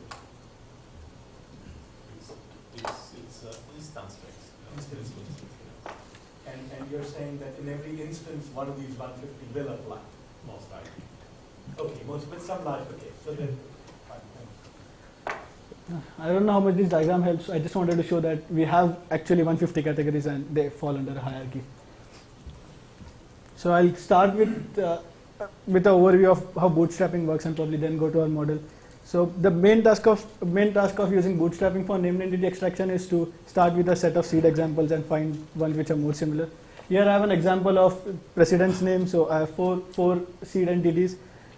It's instance-based. And you're saying that in every instance, one of these 150 will apply. Most likely. Okay, but some large. Okay, so then. I don't know how much this diagram helps. I just wanted to show that we have actually 150 categories and they fall under a hierarchy. So I'll start with an overview of how bootstrapping works and probably then go to our model. So the main task of using bootstrapping for named entity extraction is to start with a set of seed examples and find ones which are more similar. Here I have an example of president's name. So I have four seed entities,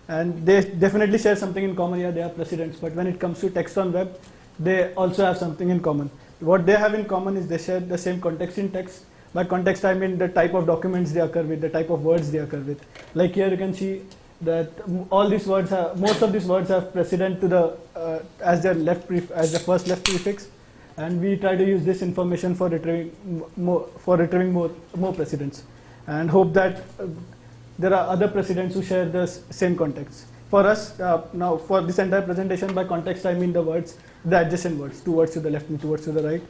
and they definitely share something in common. Yeah, they are presidents, but when it comes to text on web, they also have something in common. What they have in common is they share the same context in text. By context, I mean the type of documents they occur with, the type of words they occur with. Like here you can see that all these words most of these words have president to the as their first left prefix, and we try to use this information for retrieving more precedents, and hope that there are other precedents who share the same context. For us now, for this entire presentation, by context I mean the adjacent words, 2 words to the left and 2 words to the right.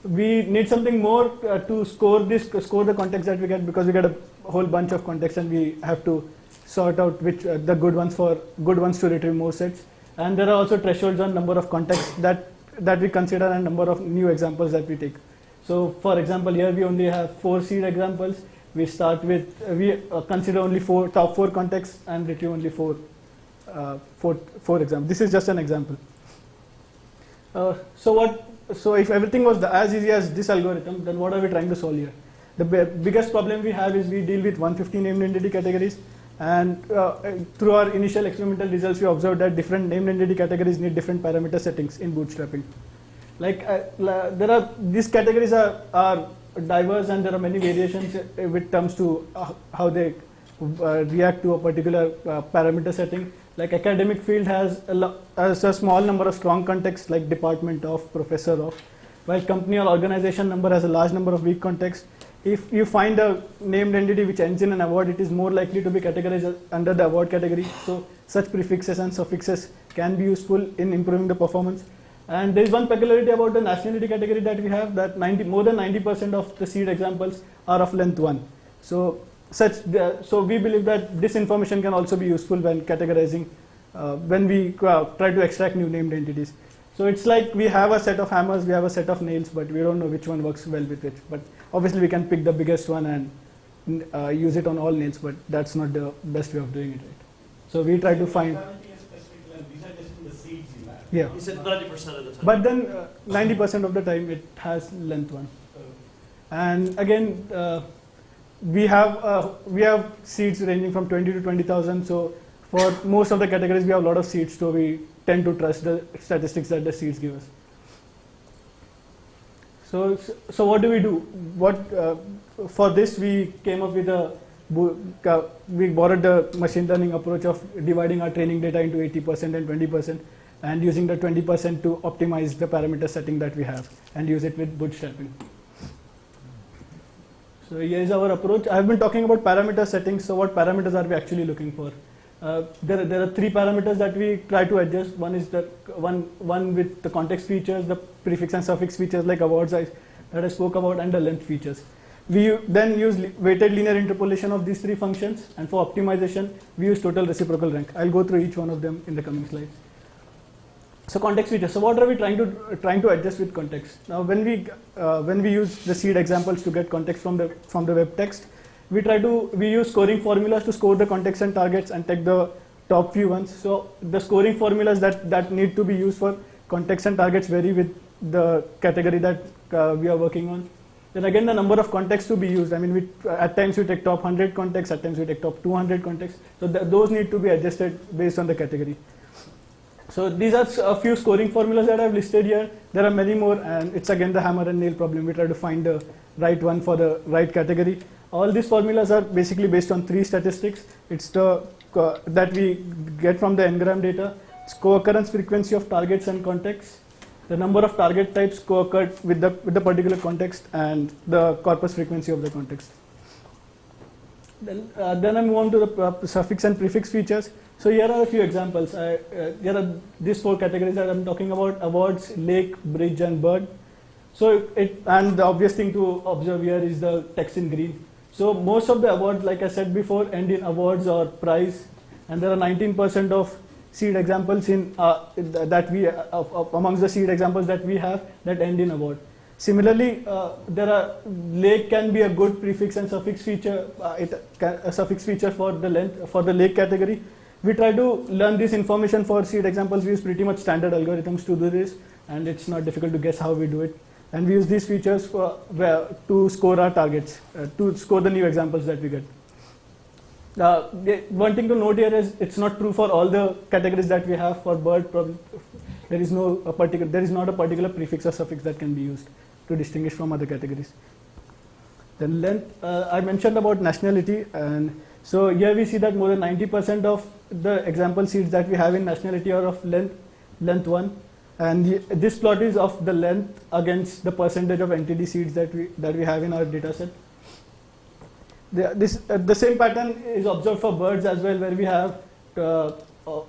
We need something more to score the context that we get, because we get a whole bunch of context and we have to sort out which the good ones to retrieve more sets. And there are also thresholds on number of contexts that we consider and number of new examples that we take. So for example, here we only have 4 seed examples. We consider only top 4 contexts and retrieve only four examples. This is just an example. So if everything was as easy as this algorithm, then what are we trying to solve here? The biggest problem we have is we deal with 150 named entity categories, and through our initial experimental results, we observed that different named entity categories need different parameter settings in bootstrapping. These categories are diverse, and there are many variations with terms to how they react to a particular parameter setting. Like academic field has a small number of strong contexts, like department of, professor of, while company or organization number has a large number of weak contexts. If you find a named entity which ends in an award, it is more likely to be categorized under the award category. So such prefixes and suffixes can be useful in improving the performance. And there is one peculiarity about the nationality category that we have, that more than 90% of the seed examples are of length 1. So we believe that this information can also be useful when categorizing, when we try to extract new named entities. So it's like we have a set of hammers, we have a set of nails, but we don't know which one works well with which. But obviously we can pick the biggest one and use it on all nails, but that's not the best way of doing it, right? So we try to find. These are just in the seeds you have. Yeah. You said 90% of the time. But then 90% of the time it has length 1. And again, we have seeds ranging from 20 to 20,000. So for most of the categories, we have a lot of seeds, so we tend to trust the statistics that the seeds give us. So what do we do? For this, we came up with we borrowed the machine learning approach of dividing our training data into 80% and 20%, and using the 20% to optimize the parameter setting that we have, and use it with bootstrapping. So here is our approach. I have been talking about parameter settings. So what parameters are we actually looking for? There are 3 parameters that we try to adjust. One is the one with the context features, the prefix and suffix features like awards that I spoke about, and the length features. We then use weighted linear interpolation of these 3 functions, and for optimization, we use total reciprocal rank. I'll go through each one of them in the coming slides. So context features. So what are we trying to adjust with context? Now, when we use the seed examples to get context from the web text, we use scoring formulas to score the context and targets and take the top few ones. So the scoring formulas that need to be used for context and targets vary with the category that we are working on. Then again, the number of contexts to be used. I mean, at times we take top 100 contexts, at times we take top 200 contexts. So those need to be adjusted based on the category. So these are a few scoring formulas that I've listed here. There are many more, and it's again the hammer and nail problem. We try to find the right one for the right category. All these formulas are basically based on 3 statistics. It's that we get from the n-gram data. It's co-occurrence frequency of targets and contexts, the number of target types co-occurred with the particular context, and the corpus frequency of the context. Then I move on to the suffix and prefix features. So here are a few examples. Here are these 4 categories that I'm talking about: awards, lake, bridge, and bird. So and the obvious thing to observe here is the text in green. So most of the awards, like I said before, end in awards or prize, and there are 19% of seed examples amongst the seed examples that we have that end in award. Similarly, lake can be a good prefix and suffix feature. A suffix feature for the lake category. We try to learn this information for seed examples. We use pretty much standard algorithms to do this, and it's not difficult to guess how we do it. And we use these features to score our targets, to score the new examples that we get. One thing to note here is it's not true for all the categories that we have. For bird, there is not a particular prefix or suffix that can be used to distinguish from other categories. Then length, I mentioned about nationality, and so here we see that more than 90% of the example seeds that we have in nationality are of length 1. And this plot is of the length against the percentage of NTD seeds that we have in our data set. The same pattern is observed for birds as well, where we have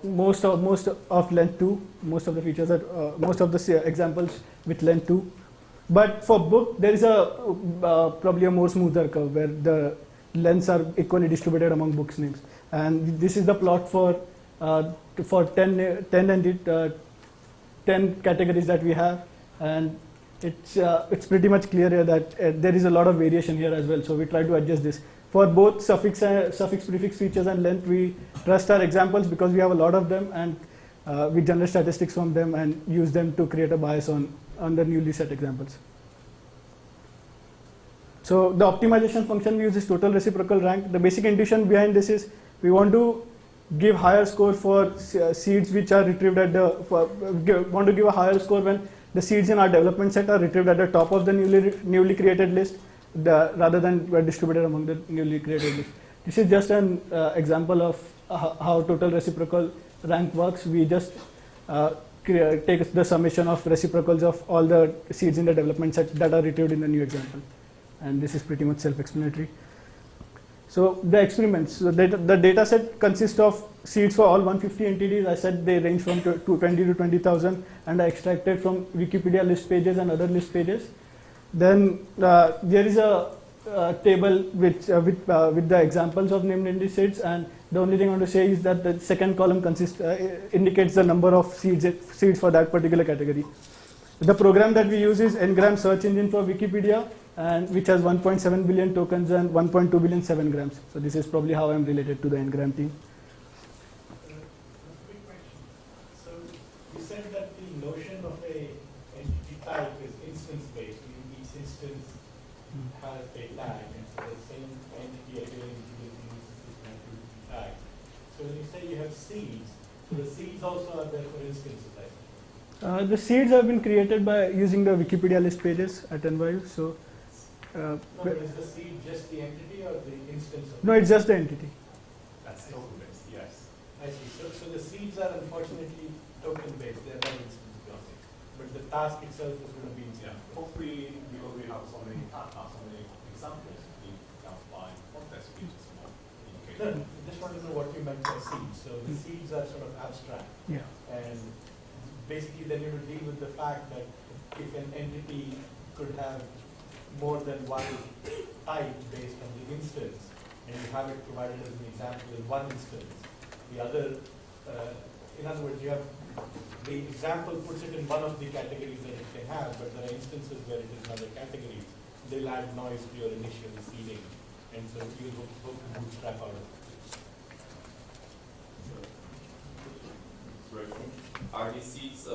most of length 2, most of the features most of the examples with length 2. But for book, there is probably a more smoother curve where the lengths are equally distributed among books names. And this is the plot for 10 categories that we have, and it's pretty much clear here that there is a lot of variation here as well. So we try to adjust this. For both suffix, prefix features and length, we trust our examples because we have a lot of them, and we generate statistics from them and use them to create a bias on the newly set examples. So the optimization function we use is total reciprocal rank. The basic intuition behind this is we want to give higher score for seeds which are retrieved want to give a higher score when the seeds in our development set are retrieved at the top of the newly created list rather than were distributed among the newly created list. This is just an example of how total reciprocal rank works. We just take the summation of reciprocals of all the seeds in the development set that are retrieved in the new example. And this is pretty much self-explanatory. So the experiments, the data set consists of seeds for all 150 entities. I said they range from 20 to 20,000, and I extracted from Wikipedia list pages and other list pages. Then there is a table with the examples of named entity seeds, and the only thing I want to say is that the second column indicates the number of seeds for that particular category. The program that we use is Ngram search engine for Wikipedia, and which has 1.7 billion tokens and 1.2 billion 7 grams. So this is probably how I'm related to the Ngram team. instance has a tag, and so the same entity again is going to tag. So when you say you have seeds, so the seeds also are there for instances, right? The seeds have been created by using the Wikipedia list pages at NYU. So, No, but is the seed just the entity or the instance of no, it's just the entity. That's token-based, yes. I see. So the seeds are unfortunately token-based, they're not instance-based. But the task itself is going to be instance. Hopefully, because we have so many examples, we can find context which is more No, I just want to know what you meant by seeds. So the seeds are sort of abstract. Yeah. And basically then you would deal with the fact that if an entity could have more than one type based on the instance, and you have it provided as an example in one instance, the other, in other words, you have the example puts it in one of the categories that it can have, but there are instances where it is in other categories. They'll add noise to your initial seeding, and so you'll hope to bootstrap out of it. Are these seeds,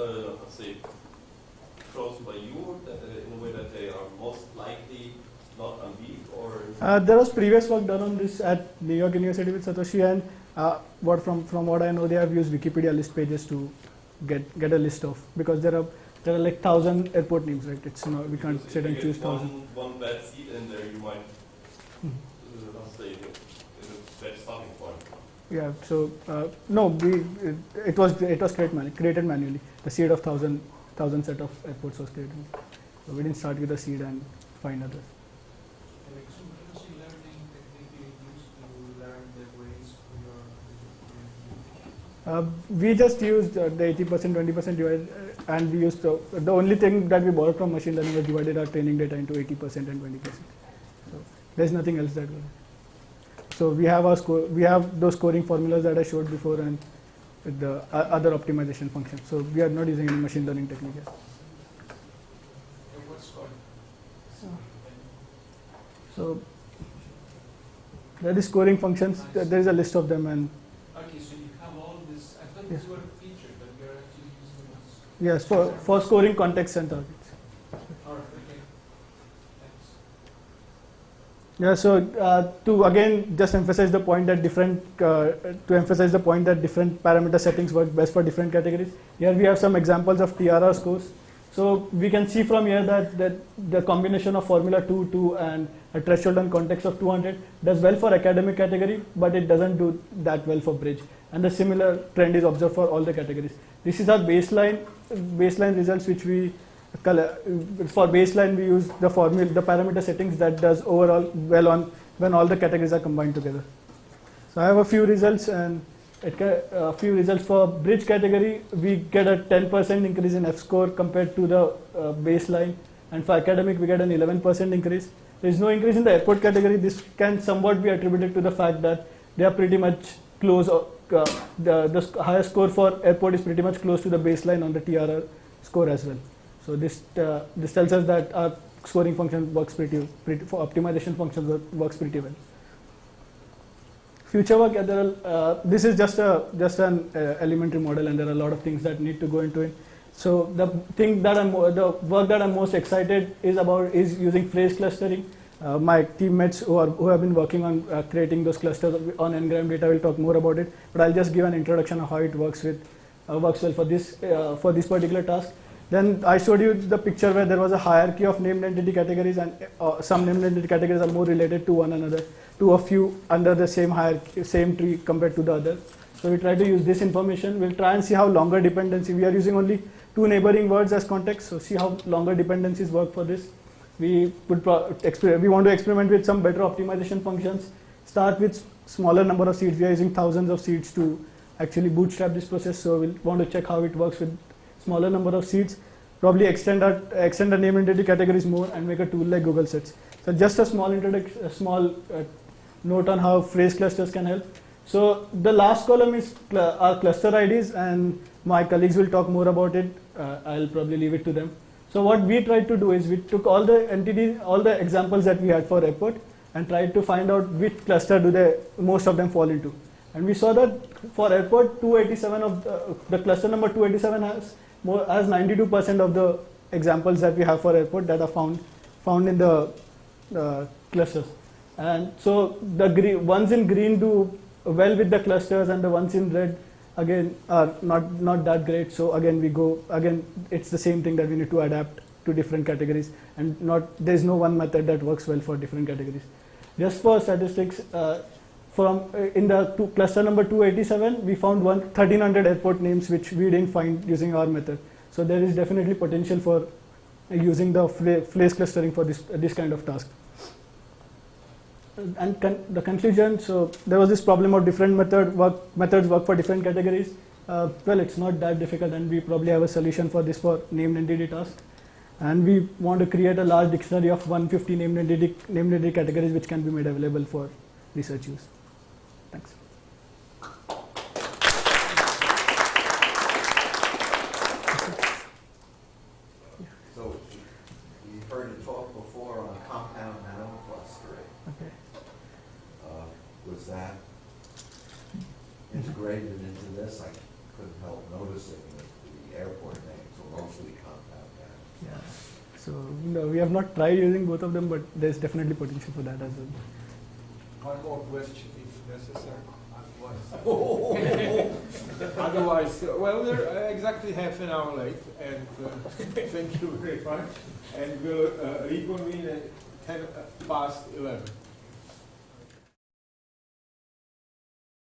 say, chosen by you in a way that they are most likely not unweak, or? There was previous work done on this at New York University with Satoshi, and from what I know, they have used Wikipedia list pages to get a list of, because there are like 1,000 airport names, right? It's not, we can't sit and choose 1,000. One bad seed in there, you might say it's a bad starting point. Yeah. So no, it was created manually. The seed of 1,000 set of airports was created. So we didn't start with a seed and find others. Machine learning technique you use to learn the ways for your We just used the 80%, 20% divide, and we used the only thing that we borrowed from machine learning was divided our training data into 80% and 20%. So there's nothing else that way. So we have our we have those scoring formulas that I showed before, and with the other optimization functions. So we are not using any machine learning technique yet. what's called? So there is scoring functions. There is a list of them, and Okay, so you have all this. I thought these were featured, but you're actually using them as. yes, for scoring context and targets. All right, okay. Thanks. Yeah, so to again just emphasize the point that different parameter settings work best for different categories. Here we have some examples of TRR scores. So we can see from here that the combination of formula 2, and a threshold and context of 200 does well for academic category, but it doesn't do that well for bridge. And the similar trend is observed for all the categories. This is our baseline results, which we for baseline we use the parameter settings that does overall well on when all the categories are combined together. So I have a few results, and a few results for bridge category. We get a 10% increase in F score compared to the baseline, and for academic we get an 11% increase. There is no increase in the airport category. This can somewhat be attributed to the fact that they are pretty much close. The higher score for airport is pretty much close to the baseline on the TRR score as well. So this tells us that our scoring function works pretty for optimization functions works pretty well. Future work, this is just an elementary model, and there are a lot of things that need to go into it. So the work that I'm most excited is using phrase clustering. My teammates who have been working on creating those clusters on n-gram data will talk more about it, but I'll just give an introduction of how it works well for this particular task. Then I showed you the picture where there was a hierarchy of named entity categories, and some named entity categories are more related to one another, to a few under the same hierarchy, same tree compared to the other. So we try to use this information. We'll try and see how longer dependency. We are using only 2 neighboring words as context, so see how longer dependencies work for this. We want to experiment with some better optimization functions. Start with smaller number of seeds. We are using thousands of seeds to actually bootstrap this process, so we'll want to check how it works with smaller number of seeds. Probably extend the name entity categories more and make a tool like Google Sets. So just a small note on how phrase clusters can help. So the last column is our cluster IDs, and my colleagues will talk more about it. I'll probably leave it to them. So what we tried to do is we took all the entities, all the examples that we had for airport, and tried to find out which cluster most of them fall into. And we saw that for airport, 287 of the cluster number 287 has 92% of the examples that we have for airport that are found found in the clusters. And so the ones in green do well with the clusters, and the ones in red again are not that great. So again it's the same thing that we need to adapt to different categories, and there's no one method that works well for different categories. Just for statistics, in the cluster number 287, we found 1,300 airport names which we didn't find using our method. So there is definitely potential for using the place clustering for this kind of task. And the conclusion, so there was this problem of different methods work for different categories. Well, it's not that difficult, and we probably have a solution for this for named entity task. And we want to create a large dictionary of 150 named entity categories which can be made available for research use. Thanks. So you heard a talk before on compound noun clustering. Okay. Was that integrated into this? I couldn't help noticing that the airport names were mostly compound nouns. Yeah. So no, we have not tried using both of them, but there's definitely potential for that as well. One more question, if necessary. Otherwise, well, we're exactly half an hour late, and thank you very much. And we'll reconvene at 11:10.